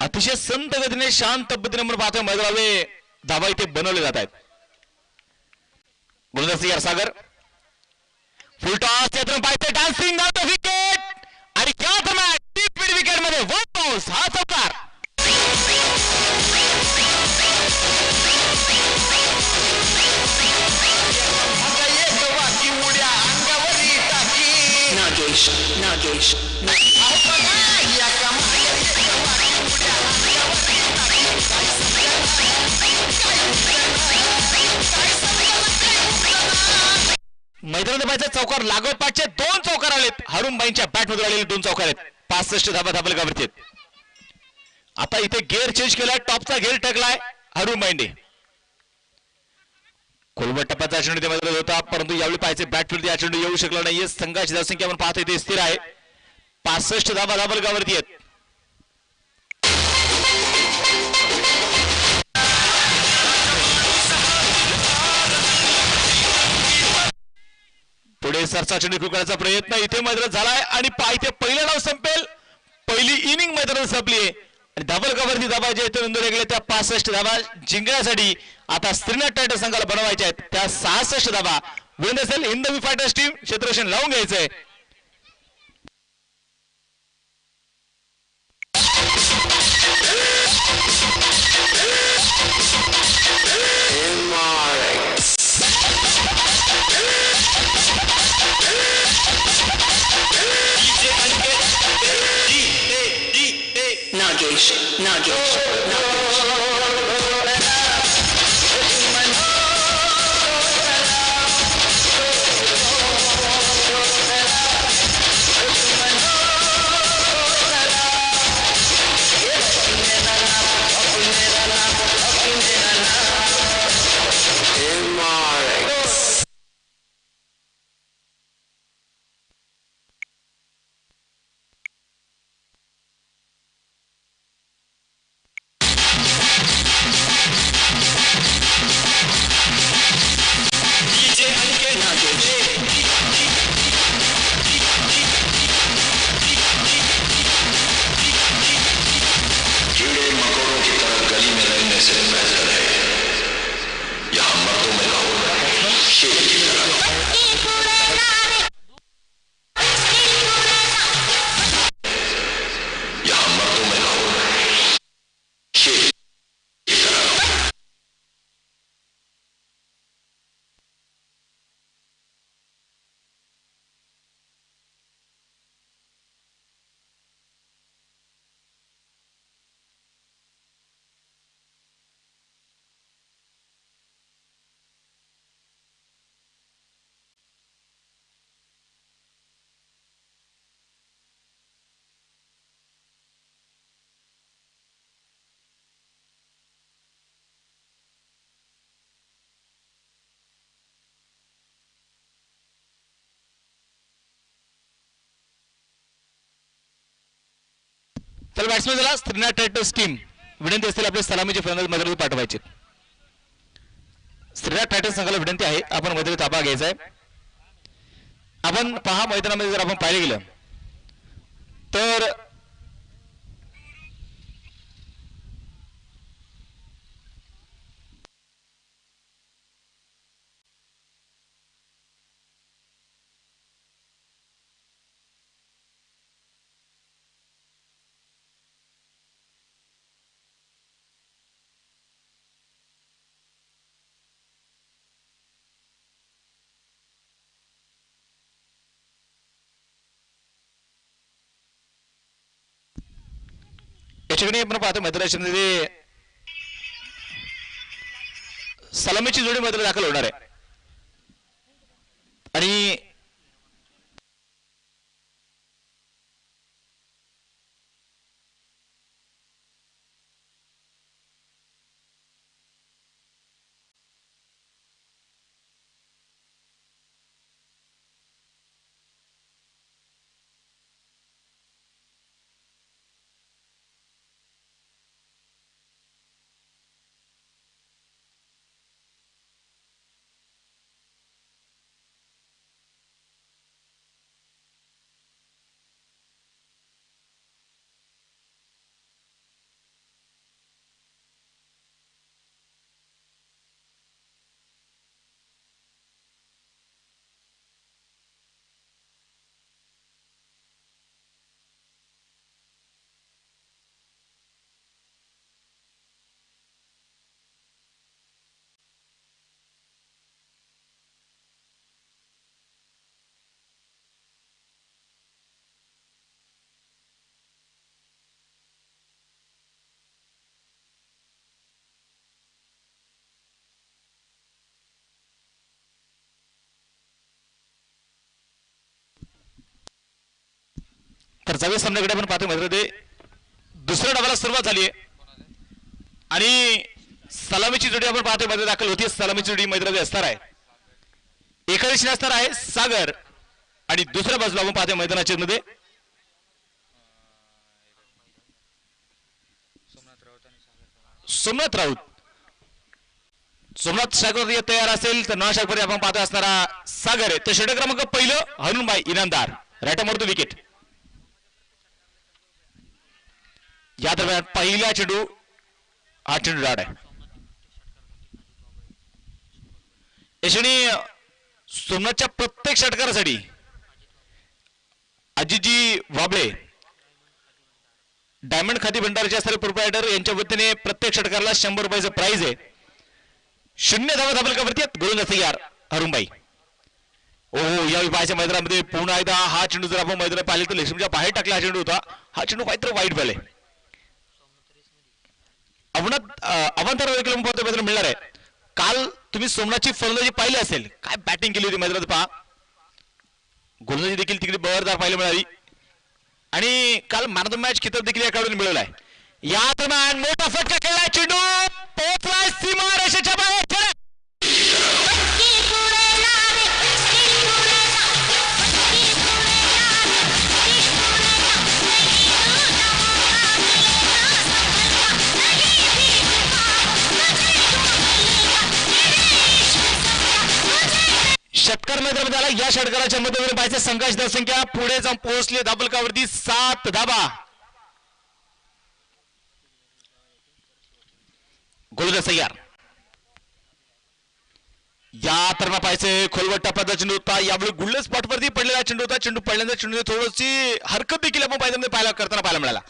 अतिशय संत गतीने शांत पद्धतीने आपण पाहतोय मैदानामध्ये धावा इथे बनवले जात आहेत. गोलंदाज सागर फुल टॉस यातून पाहिजे डान्सिंग नाव विकेट आणि या दरम्यान डीप मिड विकेट मध्ये 1 बाउन्स. हा चौकार नागेश मैदानात पाहिजे चौकार लागोपाठचे 2 चौकार आलेत. हरुणबाईंच्या बॅटमधून आलेले 2 चौकार आहेत. 65 धावा धाबलकावरती आहेत. आता इथे गेअर चेंज केलाय, टॉपचा गेअर टाकलाय हरुणबाईंनी. खोलवट टप्प्याचा चेंडू मैदानात होता, परंतु यावेळी पाहायचे बॅटवरती या चेंडू येऊ शकला नाहीये. संघाची धावसंख्या आपण पाहतोय ते स्थिर आहे. 65 धावा धाबलकावरती आहेत. पुढे सरचा चेंडू खेळण्याचा प्रयत्न इथे मैदानात झालाय आणि इथे पहिला डाव संपेल. पहिली इनिंग मैदानात संपली आणि धाबलकावरती धावा जे इथे नोंदवल्या गेल्या त्या 65 धावा जिंकण्यासाठी आता श्रीनाथ टायटन संघाला बनवायच्या आहेत. त्या 66 धावा विनंती असेल हिंदवी फायटर्स टीम क्षेत्ररक्षण लावून घ्यायचंय. चल बॅट्समॅन झाला स्त्रीना ट्रॅक्टर्स टीम विनंती असतील आपले सलामीचे फलंदाज मैदानात पाठवायचे. स्त्रीना ट्रॅक्टर्स संघाला विनंती आहे आपण मैदानी ताबा घ्यायचा आहे. आपण पहा मैदानामध्ये जर आपण पाहिले गेलं तर याच्याकडे आपण पाहतो मैदानामध्ये सलामीची जोडी मैदानात दाखल होणार आहे आणि तर जावे सामन्याकडे आपण पाहतो मैदानामध्ये दुसऱ्या डावाला सुरुवात झाली आहे आणि सलामीची जोडी आपण पाहतो मैदानात दाखल होती. सलामीची जोडी मैदानामध्ये असणार आहे. एका दिशेने असणार आहे सागर आणि दुसऱ्या बाजूला आपण पाहतो मैदानाच्या मध्ये सोमनाथ राऊत. सोमनाथ सागर तयार असेल तर नवा शाखपर्यंत आपण पाहतो असणारा सागर आहे. तर षटक क्रमांक पहिलं हनुनबाई इनामदार राईट मारतो विकेट. या दरम्यान पहिला चेंडू हा चेंडू डाड आहे. यशनी सोमनाथच्या प्रत्येक षटकारासाठी अजितजी वाबळे डायमंड खाती भंडारचे असणारे प्रोप्रायटर यांच्या वतीने प्रत्येक षटकाराला 100 रुपयाचं प्राइज आहे. 0 धावा धाबलकावरती गोलंदाज तयार हरुणबाई. ओहो या विभागाच्या मैदानामध्ये पुन्हा एकदा हा चेंडू जर आपण मैदानात पाहिले तर लेशमच्या बाहेर टाकला हा चेंडू होता. हा चेंडू काहीतरी वाईट बॉल आहे. अवंतर किलोमीटर मैदान मिळणार आहे. काल तुम्ही सोमनाथची फलंदाजी पाहिली असेल, काय बॅटिंग केली होती मैदानात पहा. गोलंदाजी देखील तिकडे बळदार पाहायला मिळाली आणि काल मॅन ऑफ द मॅच खिताब देखील या खेळाडूने मिळवलाय. या दरम्यान मोठा फटका खेळलाय, चेंडू पोहोचलाय सीमारेषेच्या बाहेर. षटकार मैदानामध्ये आला. या षटकाराच्या मध्येवरून पाहिजे संघाची धावसंख्या पुढे जाऊन पोहोचली धाबलकावरती 7 धाबा. गोलंदाज तयार. या तर पाहिजे खोलवट टप्प्याचा चेंडू होता. यावेळी गुल्ड स्पॉटवरती पडलेला चेंडू होता. चेंडू पडल्यानंतर चेंडू थोडीशी हरकत देखील आपण करताना पाहायला मिळाला.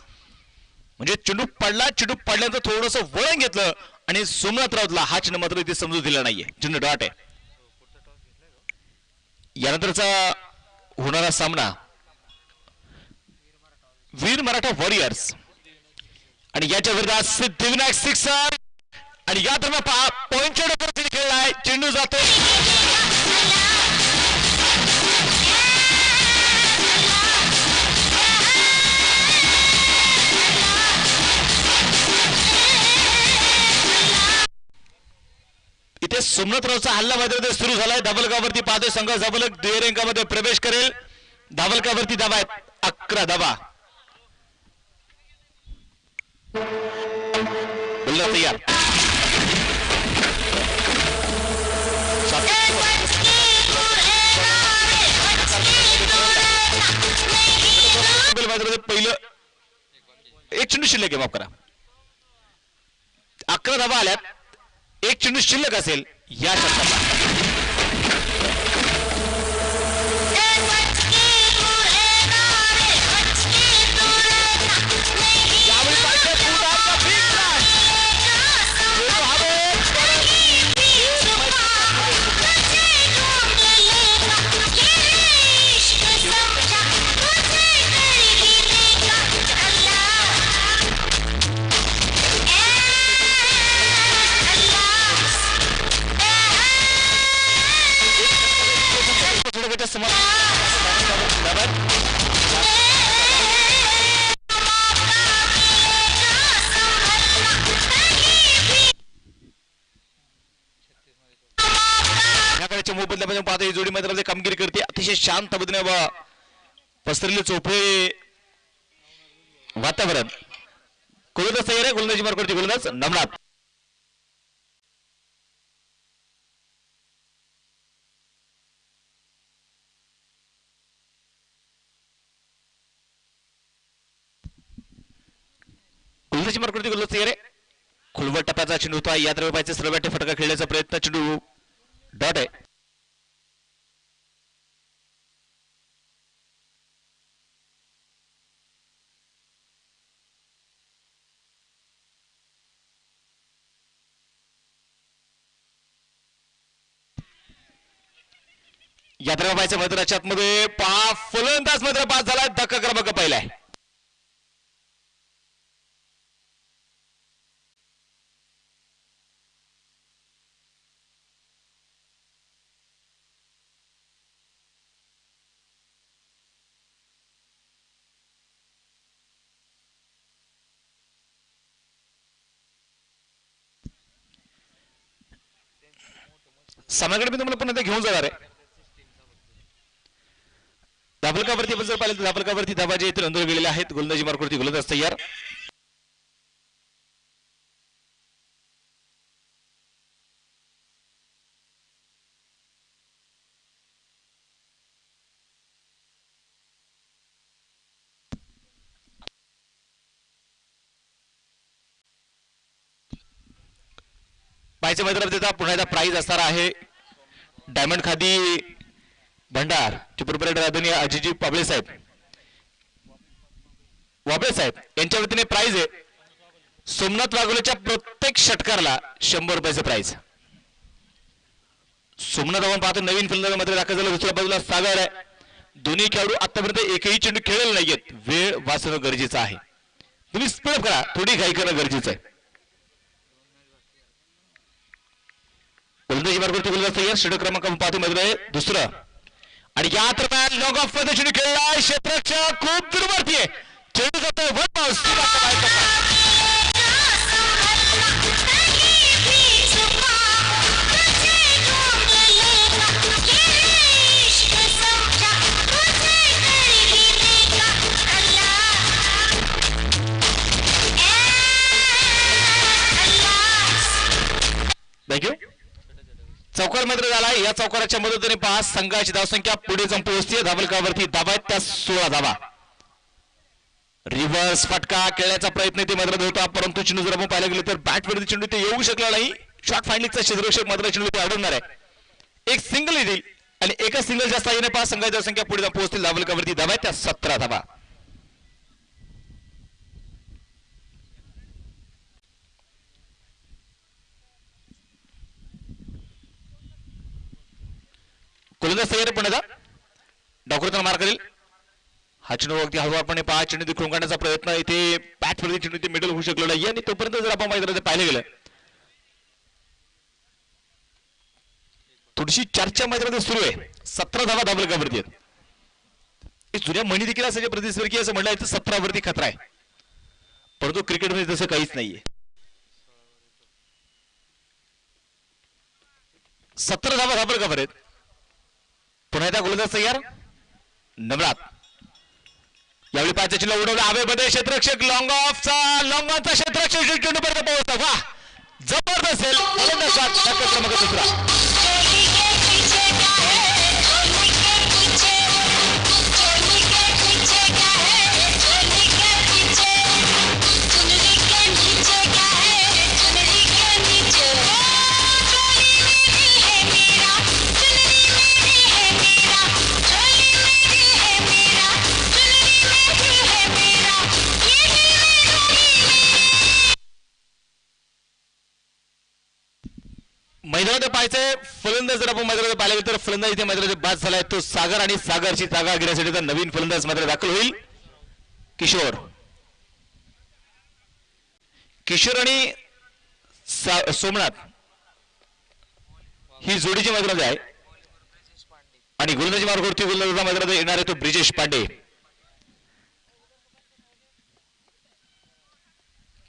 म्हणजे चेंडू पडल्यानंतर थोडंसं वळण घेतलं आणि सोमनाथ राऊतला हा चेंडू मात्र इथे समजून दिला नाहीये. चेंडू डॉट आहे. यानंतरचा होणारा सामना वीर मराठा वॉरियर्स आणि याच्या विरोधात सिद्धिविनायक सिक्सर. आणि या दरम्यान पहा पॉइंटच्या डोक्यावर खेळलाय, चेंडू जातो. इथे सोमनाथरावचा हल्ला मैदानामध्ये सुरू झालाय. धाबलकावरती पाहतोय संघ धाबलक दुहेरी अंकामध्ये प्रवेश करेल. धाबलकावरती धाबा आहेत 11 धाबा. तयार. पहिलं एक चेंडू शिल्लक आहे, माफ करा. 11 धाबा आल्यात, एक चेंडू शिल्लक असेल या षटकाला. मोबदल्यापासून पाहतो ही जोडी मैदानामध्ये कामगिरी करते. अतिशय शांत पद्धतीने पसरलेले चोपडे वातावरण. गोलंदाज तयार आहे. गोलंदाजी मार्ग करते गोलंदाज नमनाथ. गोलंदाजी मार्ग करते गोलंदाज तयार आहे. खुलवट टप्प्याचा चेंडू होता. या द्रव्य पाहिजे सर्वटे फटका खेळण्याचा प्रयत्न, चेंडू डॉट आहे. यात्रा पाहायचं मैदानाच्या आतमध्ये पहा फलंदाज मात्र पास झाला. धक्का क्रमांक पहिला आहे. सामन्याकडे मी तुम्हाला पुन्हा घेऊन जाणार आहे. धाबलकावरती जर पाहिलं तर धाबलकावरती धाबा जे इथे नोंदवले गेलेले आहेत. गोलंदाजी मार्गावरती गोलंदाज तयार. पाहायचं मैदानामध्ये पुन्हा एकदा प्राइज असणार आहे. डायमंड खादी भंडार चिपरपरेटर आदरणीय अजिजी वाबळे साहेब यांच्या वतीने प्राइज आहे. सोमनाथ वाघोलेच्या प्रत्येक षटकारला 100 रुपयाचं प्राइज. सोमनाथ आपण पाहतो नवीन फलंदाजामध्ये दाखल झाला. दुसऱ्या बाजूला सागर आहे. दोन्ही खेळाडू आतापर्यंत एकही चेंडू खेळलेले नाहीयेत. वेळ वाचवणं गरजेचं आहे. तुम्ही स्पीडअप करा, थोडी घाई करणं गरजेचं आहे. गोलंदाजी मार्गावरती गोलंदाज तयार. षटक क्रमांक पाहतो मैदान दुसरं आणि या दरम्यान लॉंग ऑफ मध्ये चेंडू खेळला. क्षेत्ररक्षक खूप दूरवरती आहे. चेंडू जातोय वन बाउन्स. थँक्यू. चौकार मात्र झाला. या चौकाराच्या मदतीने पाच संघाची धावसंख्या पुढे जाऊन पोहोचते. धावलकावरती धाबा आहेत त्या 16 धावा. रिव्हर्स फटका खेळण्याचा प्रयत्न ते मात्र होता परंतु चेंडू जर आपण पाहायला गेले तर बॅटवरती चेंडू ते येऊ शकला नाही. शॉर्ट फाइंडिंगचा क्षेत्ररक्षक मात्र चेंडू ते अडवणार आहे. एक सिंगल येईल आणि एका सिंगलच्या साहाय्याने पाच संघाची धावसंख्या पुढे जाऊन पोहोचतील. धावलकावरती धाबा आहेत त्या 17 धावा. गोलंदाज तयार पुण्याचा डाकुरताना मार करेल. हा चेंडू अगदी हळूवारपणे पाच चेंडू खेळून काढण्याचा प्रयत्न इथे बॅटवरती चेंडू ते मिडल होऊ शकलो नाही आणि तोपर्यंत जर आपण मैदानात पाहिलं गेलं थोडीशी चर्चा मैदानात सुरू आहे. 17 धावा धावलकावरती आहेत. जुन्या म्हणी देखील असायचे प्रतिस्पर्धी असं म्हणलं तर 17 वरती खतरा आहे परंतु क्रिकेटमध्ये तसं काहीच नाहीये. 17 धावा धावलकावर आहेत. पुन्हा एकदा गोलंदाज तयार. नवरात यावेळी पाच चेंडू उडवला हवेमध्ये. क्षेत्ररक्षक लॉंग ऑफचा क्षेत्ररक्षक चेंडू पर्यंत पोहोचला. वा जबरदस्त क्रमांक दुसरा. मैदानात पाहायचंय फलंदाज जर आपण मैदानात पाहिलं तर फलंदाज इथे मैदानात बाद झालाय तो सागर आणि सागरची जागा घेण्यासाठी तर नवीन फलंदाज मात्र दाखल होईल. किशोर आणि सोमनाथ ही जोडीची मैदानात आहे आणि गोलंदाजी मार्गावरती गोलंदाजा मैदानात येणार आहे तो ब्रिजेश पांडे.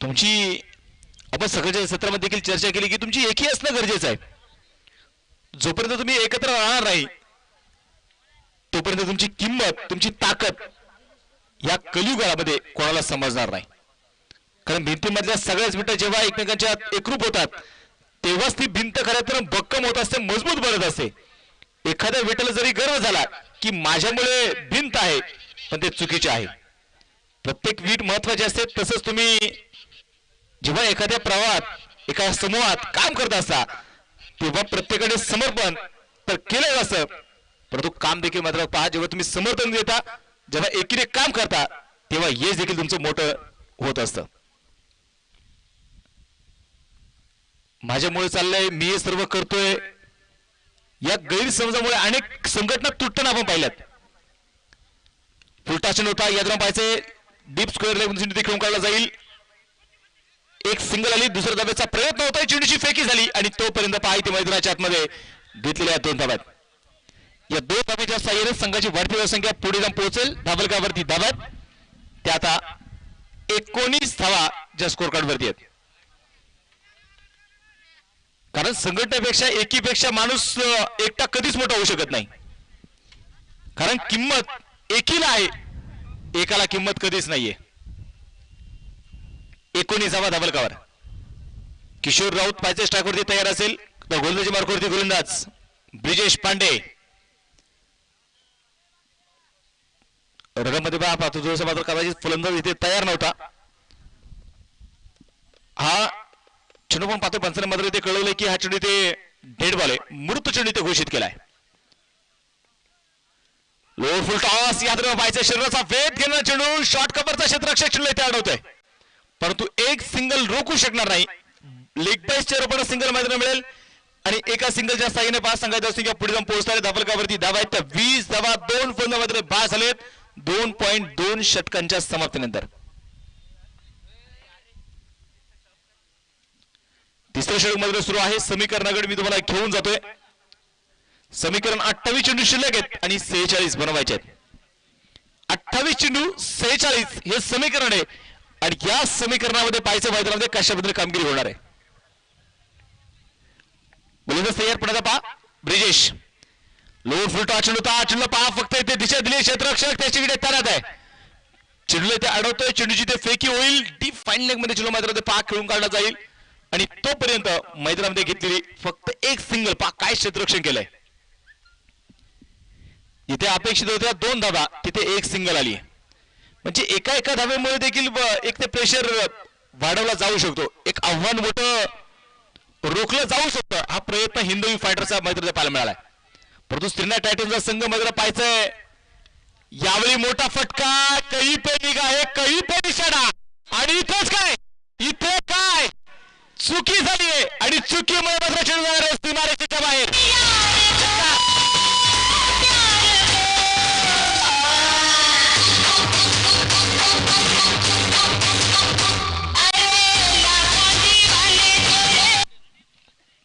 तुमची आपण सगळ्या सत्रामध्ये देखील चर्चा केली की तुमची एकी असणं गरजेचं आहे. जोपर्यंत तुम्ही एकत्र राहणार नाही तोपर्यंत तुमची किंमत तुमची ताकद या कलियुगामध्ये कोणाला समजणार नाही. कारण भिंतीमधल्या सगळ्याच भिंत जेव्हा एकमेकांच्या एकरूप होतात तेव्हाच ती भिंत खरं तर भक्कम होत असते, मजबूत बनत असते. एखाद्या विटाला जरी गर्व झाला की माझ्यामुळे भिंत आहे पण ते चुकीचे आहे. प्रत्येक वीट महत्वाची असते. तसंच तुम्ही जेव्हा एखाद्या प्रवाहात एखाद्या समूहात काम करत असता तेव्हा प्रत्येकाने समर्पण तर केलं असतं परंतु काम देखील मात्र पहा. जेव्हा तुम्ही समर्थन देता जेव्हा एकीने काम करता तेव्हा यश देखील तुमचं मोठं होत असतं. माझ्यामुळे चाललंय मी हे सर्व करतोय या गैरसमजामुळे अनेक संघटना तुटताना आपण पाहिल्यात. फुलटाशन होता यादून पाहायचे डीप स्क्वेअर लेवल खेळून काढला जाईल. एक सिंगल आली. दुसऱ्या धाब्याचा प्रयत्न होता. चेंडूची फेकी झाली आणि तोपर्यंत पाहिजे मैदानाच्या आतमध्ये घेतलेल्या 2 धाब्यात. या 2 धाब्याच्या साह्याने संघाची वाढती धावसंख्या पुढे जाऊन पोहोचेल. धावलकावरती धाब्यात त्या आता 19 धावा ज्या स्कोर कार्ड वरती आहेत. कारण संघटनेपेक्षा एकीपेक्षा माणूस एकटा कधीच मोठा होऊ शकत नाही. कारण किंमत एकीला आहे एकाला किंमत कधीच नाहीये. 19 धावलकावर किशोर राऊत पायचे स्ट्राईकवरती तयार असेल तर गोलंदाजी मार्गावरती गोलंदाज ब्रिजेश पांडे. रगामध्ये पाहतो थोडंसं मात्र कदाचित फलंदाज इथे तयार नव्हता. हा चेंडू पण पाहतो पंचाने मात्र इथे कळवलंय की हा चेंडू इथे डेड बॉल आहे. मृत चेंडू इथे घोषित केलाय. लोअर फुल टॉस या पाहायचं शरीराचा वेध घेणारा चेंडू शॉर्ट कव्हरचा क्षेत्ररक्षक चेंडू इथे अडवतोय परंतु एक सिंगल रोखू शकणार नाही. लेग बाईसच्या रूपाने सिंगल मैदान मिळेल आणि एका सिंगलच्या साह्याने 5 संघाच्या धावसंख्या पुढे जाऊन पोहोचणारे. धावलकावरती धावा आहेत त्या 20 धावा. 2 फलंदाज बाद झालेत 2.2 षटकांच्या समाप्तीनंतर. तिसऱ्या षटक मध्ये सुरू आहे. समीकरणाकडे मी तुम्हाला घेऊन जातोय. समीकरण 28 चेंडू शिल्लक आहेत आणि 46 बनवायचे आहेत. 28 चेंडू 46 हे समीकरण आहे आणि या समीकरणामध्ये पाहायचं मैदानामध्ये कशा पद्धतीने कामगिरी होणार आहे. बोलतच तयार पुन्हा पहा. ब्रिजेश लोड फुलटा चेंडूला पहा. फक्त इथे दिशा दिली. क्षेत्ररक्षक त्याच्याकडे तयार आहे. चेंडूला इथे अडवतोय. चेंडूची ते फेकी होईल. डीप फाईन लेग मध्ये चेंडू मैदानामध्ये पहा खेळून काढला जाईल आणि तोपर्यंत मैदानामध्ये घेतलेली फक्त एक सिंगल पहा काय क्षेत्ररक्षण केलंय. इथे अपेक्षित होत्या 2 धावा, तिथे एक सिंगल आली. म्हणजे एका धावेमुळे देखील एक ते प्रेशर वाढवला जाऊ शकतो. एक आव्हान मोठं रोखलं जाऊ शकतं. हा प्रयत्न हिंदवी फायटरचा मैत्रीचा पाहायला मिळालाय. परंतु स्त्रीना टायटनचा संघ मैत्रीला पाहायचंय. यावेळी मोठा फटका. कही पे निघाहे कही पे निशाणा. आणि इथे काय चुकी झालीये आणि चुकीमुळे मात्र चेंडू जाणार आहे सीमारेषेच्या बाहेर.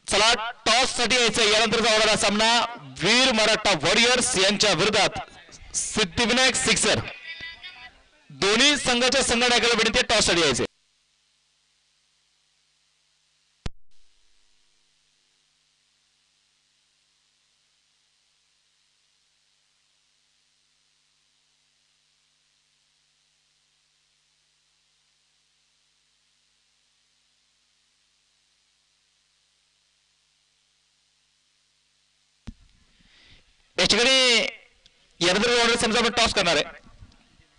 चला टॉस साठी यायचं. यानंतरचा होणारा सामना वीर मराठा वॉरियर्स यांच्या विरोधात सिद्धिविनायक सिक्सर. दोन्ही संघाच्या संघनायकाला विनंती टॉस साठी यायचे. याच्याकडे यानंतर ऑर्डर समजा आपण टॉस करणार आहे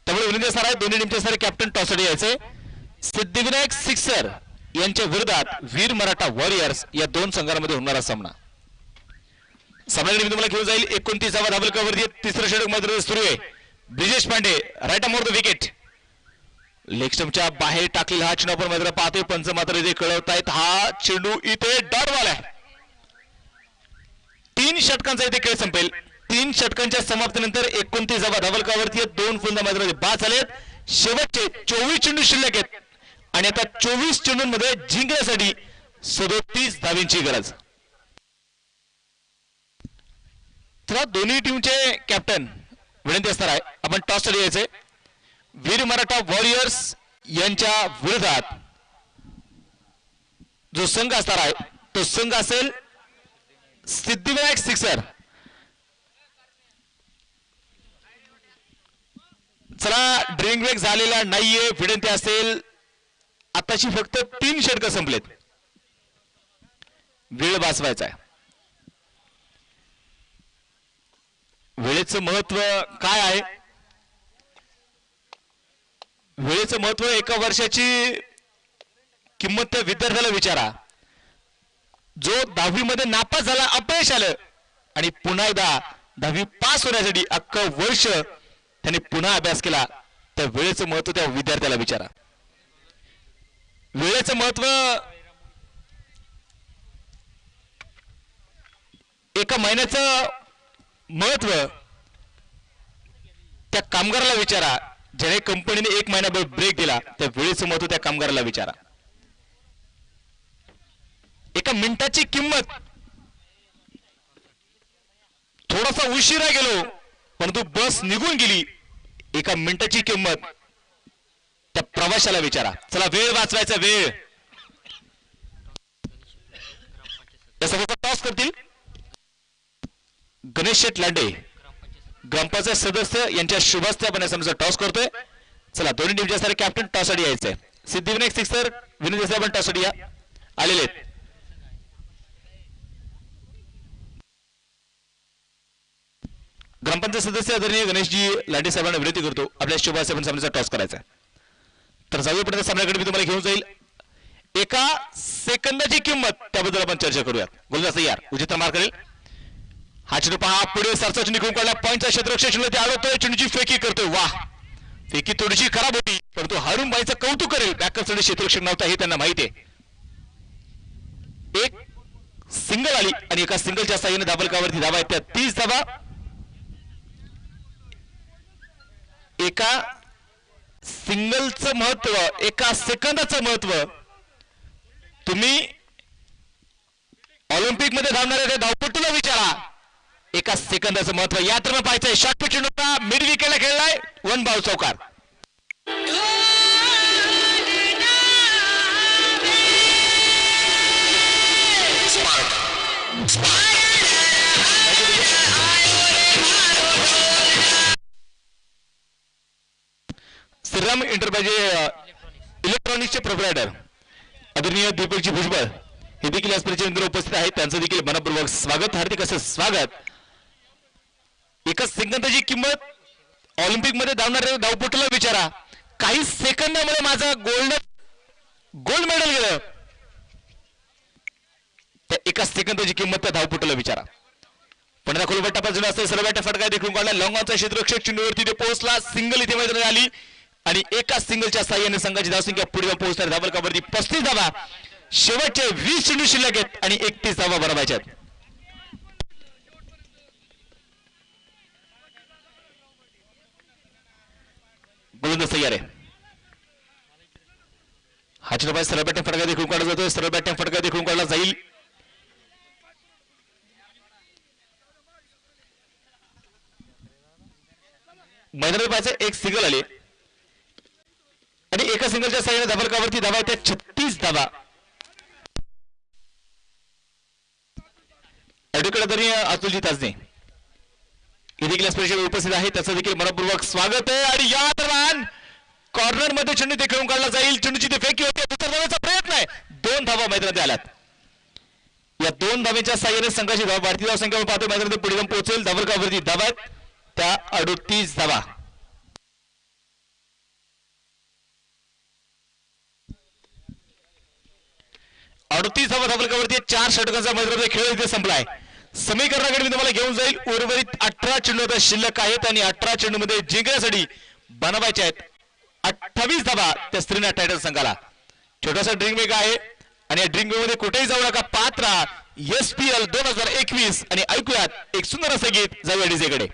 त्यामुळे विनंती असणार आहे दोन्ही टीमचे सारे कॅप्टन टॉस साठी यायचे. सिद्धिविनायक सिक्सर यांच्या विरोधात वीर मराठा वॉरियर्स या 2 संघांमध्ये होणारा सामना. सामन्याकडे मी तुम्हाला घेऊन जाईल. 29वा धावलकावरती तिसरं षटक मध्ये सुरू आहे. ब्रिजेश पांडे राईट अमोर द विकेट. लेग स्टंपच्या बाहेर टाकलेला हा चेंडू आपण मैदानात पाहतोय. पंच मात्र इथे कळवतायत हा चेंडू इथे डॉट बॉल आहे. 3 षटकांचा इथे खेळ संपेल. 3 षटकांच्या समाप्तीनंतर 29वा धावलकावरती 2 फुलंदा मैदानामध्ये बाद झालेत. शेवटचे 24 चेंडू शिल्लक आहेत आणि आता 24 चेंडूंमध्ये जिंकण्यासाठी 37 धावींची गरज. तर दोन्ही टीमचे कॅप्टन विनंती असणार आहे आपण टॉस साठी यायचे. वीर मराठा वॉरियर्स यांच्या विरोधात जो संघ असणार आहे तो संघ असेल सिद्धिविनायक सिक्सर. चला ड्रिंक ब्रेक झालेला नाहीये. विनंती असेल आताची फक्त 3 षटकं संपलेत. वेळ वाचवायचा आहे. वेळेचं महत्व काय आहे. वेळेचं महत्व 1 वर्षाची किंमत त्या विद्यार्थ्याला विचारा जो 10वी मध्ये नापास झाला अपयश आलं आणि पुन्हा एकदा 10वी पास होण्यासाठी अख्खं वर्ष त्यांनी पुन्हा अभ्यास केला. त्या वेळेचं महत्व त्या विद्यार्थ्याला विचारा. वेळेचं महत्व एका महिन्याचं महत्व त्या कामगाराला विचारा ज्याने कंपनीने 1 महिनाभर ब्रेक दिला. त्या वेळेचं महत्व त्या कामगाराला विचारा. एका मिनिटाची किंमत थोडासा उशिरा गेलो परंतु बस निघून गेली. 1 मिनिटाची किंमत त्या प्रवाशाला विचारा. चला वेळ वाचवायचा. वेळ टॉस करतील गणेश शेठ लांडे ग्रामपंचायत सदस्य यांच्या शुभस्ते आपण समजा टॉस करतोय. चला दोन्ही टीमच्या सारे कॅप्टन टॉस साठी यायचंय. सिद्धिविनायक सिक्सर विनंती आपण टॉस साठी या आलेले आहेत. ग्रामपंचायत सदस्य आदरणीय गणेशजी लांडे साहेबांना विनंती करतो आपल्या शुभास्ते आपण सामन्याचा टॉस करायचा. तर जाऊपर्यंत सामन्याकडे मी तुम्हाला घेऊन जाईल. 1 सेकंदाची किंमत त्याबद्दल आपण चर्चा करूयात. गोलंदाज तयार उचित मार करेल. हा चेंडू पहा पुढे सरचा चेंडू घेऊन काढला. पॉईंटचा क्षेत्ररक्षक चेंडू ते आडवतोय. चेंडूची फेकी करतोय. वाह फेकी थोडीशी खराब होती परंतु हारून बाईचं कौतुक करेल. बॅकअप क्षेत्ररक्षक नव्हता हे त्यांना माहिती आहे. एक सिंगल आली आणि एका सिंगलच्या साह्याने धाबलकावरती धावा आहेत त्या 30 धावा. एका सिंगलचं महत्व 1 सेकंदाचं महत्व तुम्ही ऑलिम्पिक मध्ये धावणाऱ्या त्या धावपटूला विचारा. एका सेकंदाचं महत्व या तर पाहायचंय. शॉर्टपिच चेंडू मिड विकेटला खेळलाय. 1 धाव चौकार. श्रीराम एंटरप्राइज इलेक्ट्रॉनिक्सचे प्रोप्रायटर आदरणीय दीपकजी भुजबळ हे देखील या स्पर्धेमध्ये उपस्थित आहेत. त्यांचं देखील मनपूर्वक स्वागत, हार्दिक असं स्वागत. एका सेकंदाची किंमत ऑलिम्पिक मध्ये धावणाऱ्या धावपटूला विचारा. काही सेकंदामध्ये माझा गोल्ड मेडल गेलं. त्या एका सेकंदाची किंमत त्या धावपटूला विचारा. पण खोलबट्टा पासून असते सर्व बॅट फटका देखील काढला. लॉंगॉनचा क्षेत्ररक्षक चेंडूवरती ते पोहोचला. सिंगल इथे मैदानात आली आणि एका सिंगलच्या साह्याने संघाची धावसंख्या पुढे पोहोचणार. धावलकावरती 35 धावा. शेवटचे 20 चेंडू शिल्लक आहेत आणि 31 धावा बनवायच्या. गोलंदाज तयार आहे. हा चेंडू सरळ बॅटिंग फटका देखील काढला जातोय. सरळ बॅटिंग फटका देखील काढला जाईल. मैदानात पाहायचं एक सिंगल आली आणि एका सिंगलच्या साह्याने धावलकावरती धावा आहेत 36 धावा. ॲडव्होकेट तरी अतुलजी ताजने हे देखील स्पेशल उपस्थित आहे. त्याचं देखील मनपूर्वक स्वागत आहे. आणि या दरम्यान कॉर्नर मध्ये चेंडू ते खेळून काढला जाईल. चेंडूची ती फेकी होती. धावाचा प्रयत्न आहे. 2 धावा मैदानात आल्यात. या 2 धावेच्या साह्याने संघाची धाव भारतीय धावसंख्या पाहतो मैदानात पुढे जाऊन पोहोचेल. धावलकावरती धावा आहेत त्या 38 धावा. धावलकावरती 4 षटकांचा मैदानाचा खेळ इथे संपलाय. समीकरणाकडे मी तुम्हाला घेऊन जाईल. उर्वरित 18 चेंडू आता शिल्लक आहेत आणि 18 चेंडू मध्ये जिंकण्यासाठी बनवायचे आहेत 28 धावा त्या स्त्रीना टायटल संघाला. छोटासा ड्रिंक बेग आहे आणि या ड्रिंक बेग मध्ये कुठेही जाऊ नका. पात्रा SPL 2021 आणि ऐकूयात एक सुंदर असं गीत. जाऊया डीजेकडे.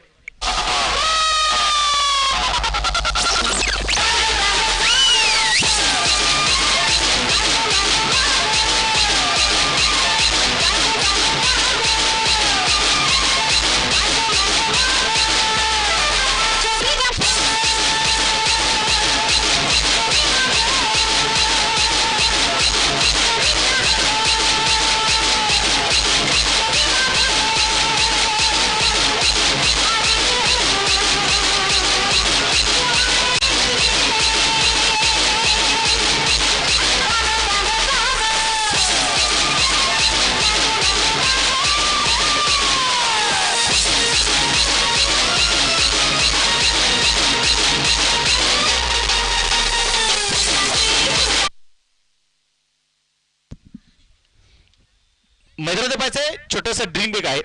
मैदानात पाहायचंय छोटासा ड्रिंक बेग आहे.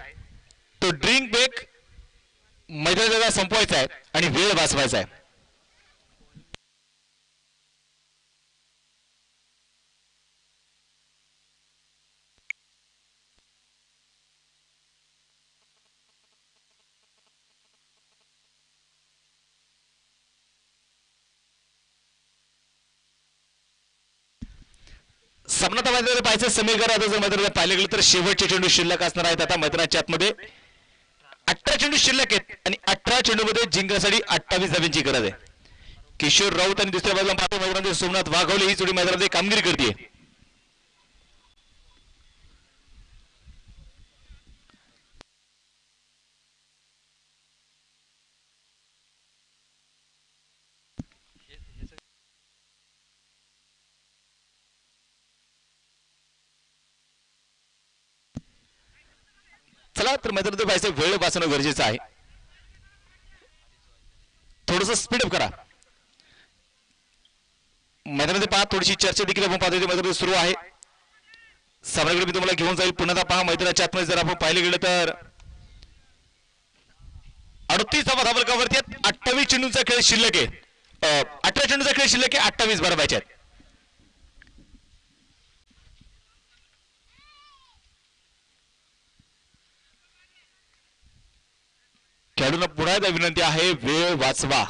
तो ड्रिंक बेग मैदानाला संपवायचा आहे आणि वेळ वाचवायचा आहे. सामना मैदानात पाहायचं समीकरण. आता जर मैदानात पाहिलं गेलं तर शेवटचे चेंडू शिल्लक असणार आहेत. आता मैदानाच्या आतमध्ये 18 चेंडू शिल्लक आहेत आणि 18 चेंडू मध्ये जिंकण्यासाठी 28 धावांची गरज आहे. किशोर राऊत आणि दुसऱ्या बाजूला पाहतो मैदानात सोमनाथ वाघवले ही जोडी मैदानामध्ये कामगिरी करते. चला तर मैदानात पाहायचं वेळ वाचणं गरजेचं आहे. थोडस स्पीडअप करा. मैदानात पहा थोडीशी चर्चा देखील आपण पाहतो. मैदानात सुरू आहे. सामन्याकडे मी तुम्हाला घेऊन जाईल. पुन्हा पहा मैदानाच्या आतमध्ये जर आपण पाहिलं गेलं तर 38 धावा धावलकावरती 28 चेंडूंचा खेळ शिल्लक आहे. 18 चेंडूचा खेळ शिल्लक आहे. 28 भरवायचे आहेत. खेळाडूंना पुन्हा एकदा विनंती आहे वेळ वाचवा.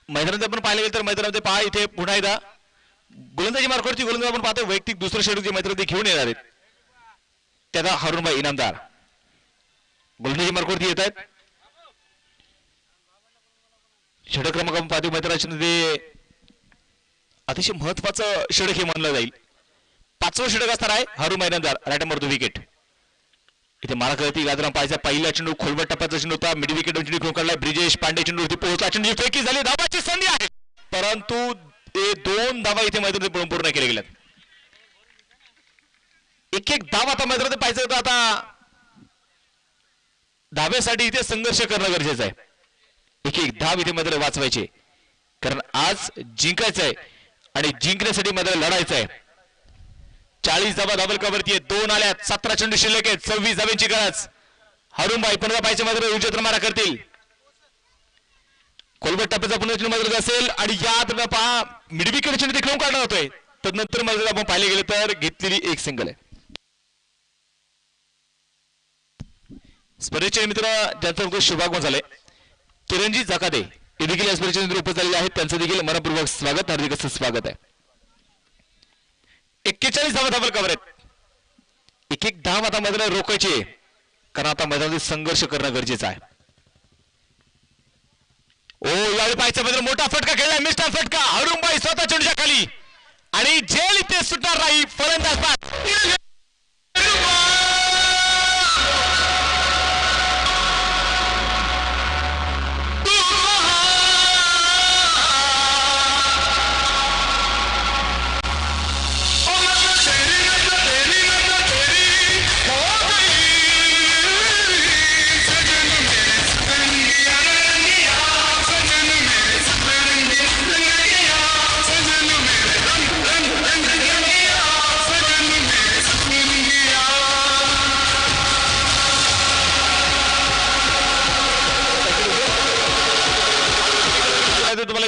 मैदानात आपण पाहायला गेलं तर मैदानामध्ये पहा इथे पुन्हा एकदा गोलंदाजी मार्गावरती गोलंदाज आपण पाहतो वैयक्तिक दुसरं षटक जे मैदानात घेऊन येणार आहेत त्याचा हरुणभाई इनामदार गोलंदाजी मार्गावरती येत आहेत. षटक क्रमांक आपण पाहतो मैदानामध्ये अतिशय महत्वाचं षटक हे मानलं जाईल. 5वं षटक असणार आहे हरुणभाई इनामदार राईट नंबर 2 विकेट. इथे मारा करती गाजराम पाहायचा पहिला चेंडू खोलवट टप्प्याचा चेंडू होता मिड विकेट चेंडू घेऊन काढलाय ब्रिजेश पांडे चेंडूवरती पोहोचला चेंडू फेकी झाली धावाची संधी आहे परंतु ते 2 धावा इथे मैदानात पूर्ण केले गेल्यात. एक धाव आता मैदानात पाहिजे होता. आता धाव्यासाठी इथे संघर्ष करणं गरजेचं आहे. एक धाव इथे मैदानात वाचवायचे कारण आज जिंकायचं आहे आणि जिंकण्यासाठी मैदानात लढायचं आहे. 40 धावा धावलकावरती 2 आल्यात 17 चेंडू शिल्लक आहेत 26 धावांची गरज. हरुणभाई पुन्हा पाहिजे मात्र उजवीतून मारा करतील. कोलबट टप्प्याचा पुन्हा चेंडू मैदानात असेल आणि यात पहा मिड विकेट चेंडू खेळून काढला होतोय. तदनंतर मैदानात आपण पाहिले गेले तर घेतलेली एक सिंगल आहे. स्पर्धेचे मित्र ज्यांचं शुभागमन झाले किरणजी जाकादे हे देखील या स्पर्धेचे मित्र उपस्थित झालेले आहेत त्यांचं देखील मनपूर्वक स्वागत हार्दिक असं स्वागत आहे. 41 धावा धावलकावर आहेत. एक धाव आता मैदानात रोखायची आहे कारण आता मैदानात संघर्ष करणं गरजेचं आहे. ओ यावेळी पाहायचं मैदान मोठा फटका खेळलाय मिस्टर फटका हरुणभाई स्वतः चेंडूच्या खाली आणि जेल इथे सुटणार नाही फलंदाज बाद.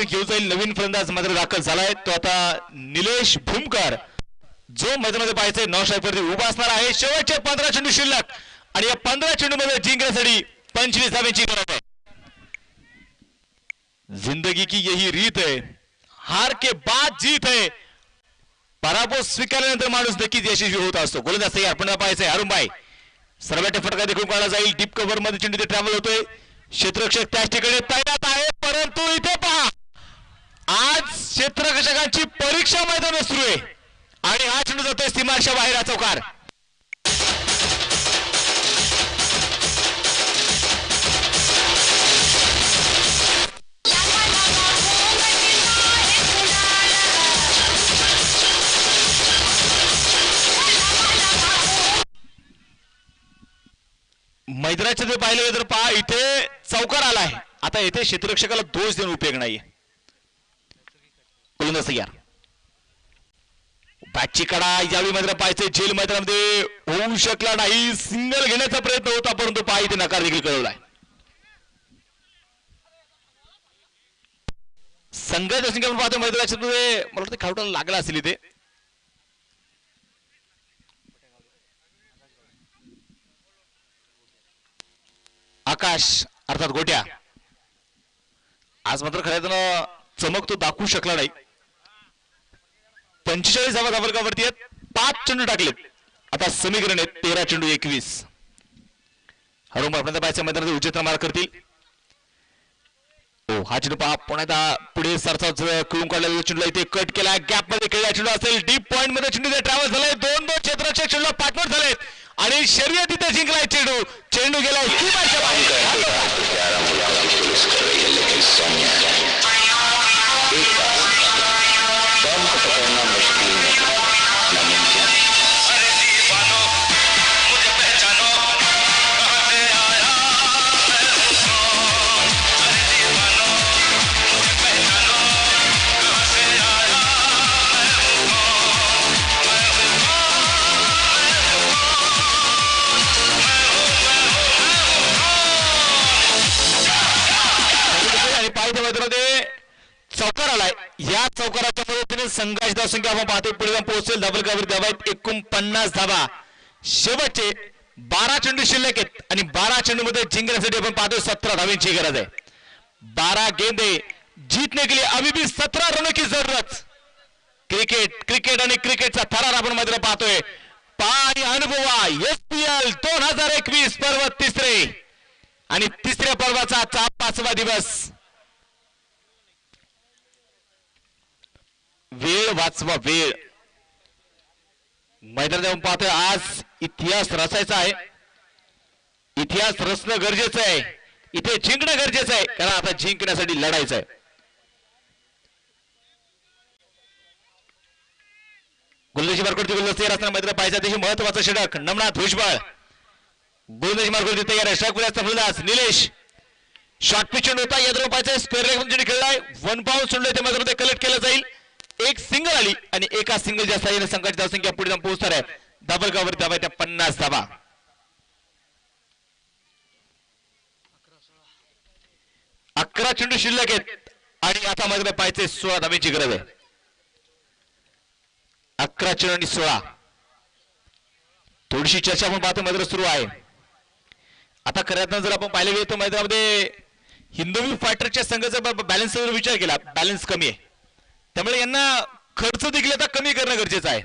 घेऊन जाईल नवीन फलंदाज मात्र दाखल झालाय तो आता निलेश भूमकर जो मैदानामध्ये पाहायचंय 9 स्ट्राईकवरती उभा असणार आहे. शेवटचे 15 चेंडू शिल्लक आणि या 15 चेंडू मध्ये जिंकण्यासाठी 25 धावांची गरज आहे. जिंदगी की यही रीत है हार के बाद जीत है. पराभव स्वीकारल्यानंतर माणूस नक्कीच यशस्वी होत असतो. गोलंदाज तयार पुन्हा पाहायचंय हरुणभाई सर्वात फटका देखील काढला जाईल. डीप कव्हर मध्ये चेंडू ट्रॅव्हल होतोय. क्षेत्ररक्षक त्याच ठिकाणी तैनात आहे परंतु इथे पहा आज क्षेत्ररक्षकांची परीक्षा मैदानात सुरू आहे आणि हा चेंडू जातोय सीमारेषा बाहेर हा चौकार. मैदानाच्या जर पाहिलं तर पहा इथे चौकार आलाय. आता इथे क्षेत्ररक्षकाला दोष देऊन उपयोग नाहीये. गोलंदाज तयार बॅटची कडा यावेळी मैदानात पाहायचे जेल मैदानामध्ये होऊ शकला नाही. सिंगल घेण्याचा प्रयत्न होता परंतु पहा इथे नकार देखील कळवलाय. संघाचा सिंगल पाहतो मैदानाच्या मला वाटतं खावटाला लागला असेल इथे. आकाश अर्थात गोट्या आज मात्र खऱ्या चमक तो दाखवू शकला नाही. 45 धावा धावलकावरती आहेत 5 चेंडू टाकलेत. आता समीकरण आहेत 13 चेंडू 21. हरुणभाई आपल्या पाहायचं मैदानात उजेत्र मार करतील. हो हा चेंडू पहा पुन्हा पुढे सरसा खेळून काढलेला चेंडू इथे कट केला गॅप मध्ये खेळला चेंडू असेल डीप पॉइंट मध्ये चेंडू ट्रॅव्हल झालाय. 2-2 क्षेत्ररक्षक चेंडू पार्टनर झालेत आणि शर्यत इथे जिंकलाय. चेंडू गेलाय सीमाच्या चौकार आलाय. या चौकाराच्या मदतीने संघाची धावसंख्या आपण पाहतो पुढे जाऊन पोहोचेल. धावलकावर धावा आहेत 49 धावा. शेवटचे 12 चेंडू शिल्लक आहेत आणि 12 चेंडू मध्ये जिंकण्यासाठी आपण पाहतो 17 धावांची गरज आहे. 12 गेंदे जीतने के लिए अभी भी 17 रनों की जरूरत. क्रिकेट आणि क्रिकेटचा थरार आपण मध्ये पाहतोय. पाणी अनुभवा SPL 2021 पर्व तिसरे आणि तिसऱ्या पर्वाचा आजचा 5वा दिवस. वेळ वाचवा वेळ. मैदानात जाऊन पाहतोय आज इतिहास रचायचा आहे. इतिहास रचणं गरजेचं आहे. इथे जिंकणं गरजेचं आहे कारण आता जिंकण्यासाठी लढायचं आहे. गोलंदाजी मार्गावरती गोलंदाज तयार असताना मैदानात पाहायचा अतिशय महत्वाचा षटक. नमनाथ भुजबळ गोलंदाजी मार्गावरती तयार आहे. षटकाचा फलंदाज निलेश. शॉर्ट पिच होता या दोन पाहायचा स्क्वेअर लेग मध्ये खेळलाय. 1 बाउंड सोडले ते मैदानामध्ये कलेक्ट केलं जाईल. एक सिंगल आली आणि एका सिंगलच्या साहाय्याने संघाची धावसंख्या पुढे जाऊन पोहोचणार आहे. धाबलगावर धावा त्या 50 धावा. 11 चेंडू शिल्लक आहेत आणि आता मैदानात पाहायचे 16 धाब्यांची गरज आहे. 11 चेंडू आणि 16. थोडीशी चर्चा आपण पाहतो मैदानात सुरू आहे. आता खऱ्यातनं जर आपण पाहिले गेले तर मैदानामध्ये हिंदवी फायटरच्या संघाचा बॅलन्सचा विचार केला बॅलन्स कमी आहे त्यामुळे यांना खर्च देखील आता कमी करणं गरजेचं आहे.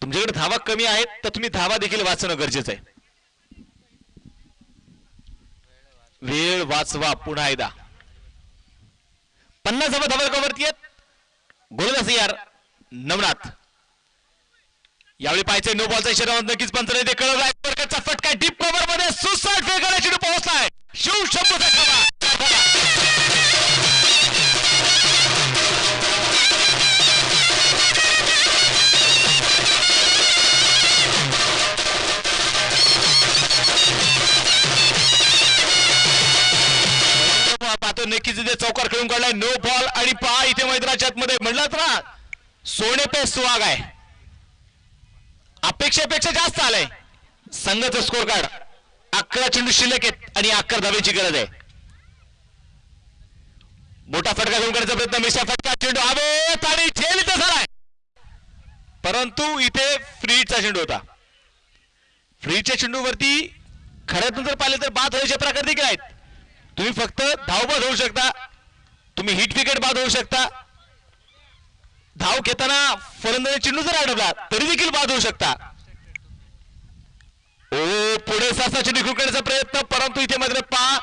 तुमच्याकडे धावा कमी आहेत तर तुम्ही धावा देखील वाचवणं गरजेचं आहे. वेळ वाचवा पुन्हा एकदा. 50 धावा धावलगावरती आहेत. गोलंदाज यार नवनाथ. यावेळी पाहायचंय नो बॉलचा इशारा नक्कीच पंचाने ते कळवलाय. फटका डीप कव्हर मध्ये सुसाईड फेकायला चेंडू पोहोचलाय. शिव शंभूचा धावा. पाहतो नक्कीच इथे चौकार खेळून काढलाय. नो बॉल आणि पहा इथे मैदानाच्या आतमध्ये म्हणलात ना सोने पे सुहाग आहे. अपेक्षेपेक्षा जास्त आलंय. संघाचं स्कोर कार्ड 11 चेंडू शिल्लक आहेत आणि 11 धाब्यांची गरज आहे. मोठा फटका घेऊन करण्याचा प्रयत्न. मिशा फटका चेंडू हवेत आणि झेल इथे झालाय परंतु इथे फ्रीचा चेंडू होता. फ्रीच्या चेंडूवरती खऱ्यातून जर पाहिले तर बाद होण्याचे प्रकार देखील आहेत. तुम्ही फक्त धावबाद होऊ शकता. तुम्ही हिट विकेट बाद होऊ शकता. धाव घेताना फलंदाजी चेंडू जर अडवला तरी देखील बाद होऊ शकता. पुढे सासा चेंडू घेऊन करण्याचा प्रयत्न परंतु इथे मात्र पहा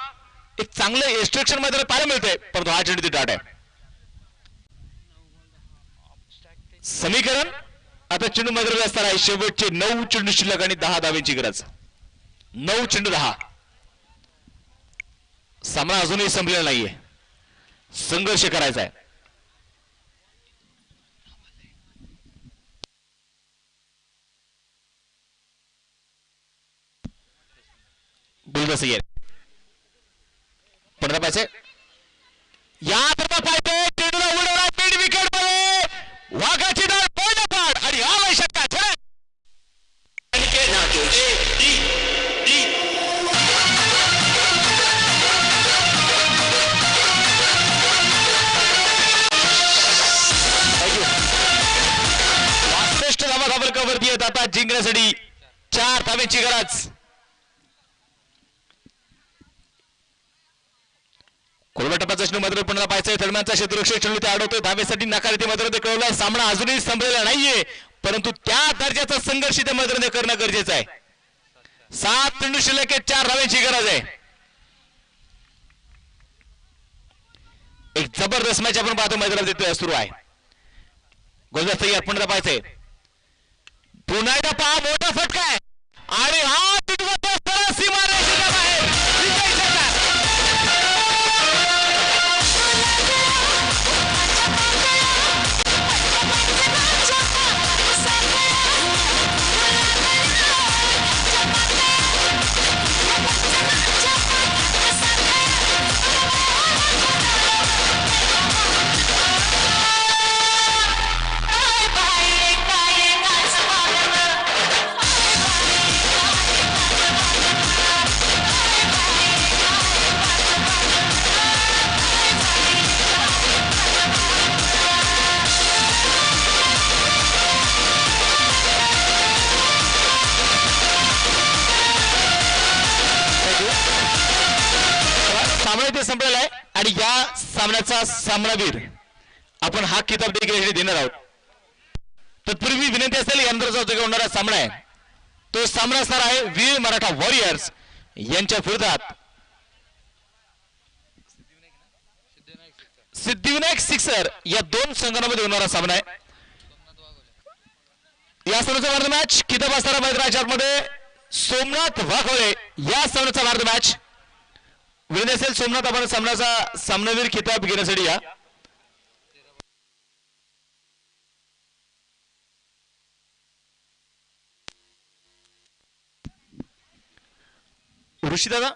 एक चांगलं इन्स्ट्रक्शन मध्ये पाहायला मिळतंय परंतु हा चेंडू तिथे आहे. समीकरण आता चेंडू मध्ये असणार आहे. शेवटचे 9 चेंडू शिल्लक आणि 10 धाब्यांची गरज. 9 चेंडू 10. सामना अजूनही संपलेला नाहीये. संघर्ष करायचा आहे. बुलबस येईल पण पाहिजे या तरफा पाहिजे चेंडूला उडवला मिड विकेट मध्ये वाघाची डाळ पडपाड आणि हा षटका श्रेष्ठ धावा धावलगावरती येत. आता जिंकण्यासाठी 4 धाब्यांची गरज. कोलबटपाचा चेंडू मात्र पुन्हा पाहायचंय. थर्डमॅनचा क्षेत्ररक्षक चेंडू ते अडवतोय. धाब्यासाठी नकारार्थी मात्र ते कळवलाय. सामना अजूनही संपलेला नाहीये परंतु त्या दर्जाचा संघर्ष ते मात्र करणं गरजेचं आहे. 7 चेंडू शिल्लक 4 धाब्यांची गरज आहे. एक जबरदस्त मॅच आपण पाहतो मैदानात सुरू आहे. गोलंदाज तयार पुन्हा पाहायचंय. पुन्हा एकदा पहा मोठा फटका आहे आणि हा सरळ सीमारेषेच्या बाहेर. सामना इथे संपलेला आहे आणि या सामन्याचा सामनावीर आपण हा किताब देखील देणार आहोत. तत्पूर्वी विनंती असेल यंत्राचा जो होणारा सामना आहे तो सामना असणार आहे वीर मराठा वॉरियर्स यांच्या विरोधात सिद्धिविनायक सिक्सर या दोन संघांमध्ये होणारा सामना आहे. या सामन्याचा भारत मॅच किताब असणारा मैदानामध्ये सोमनाथ वाघोळे या सामन्याचा भारत मॅच विनंती असेल सोमनाथ आपण सामन्याचा सामनावीर किताब घेण्यासाठी या. ऋषी दादा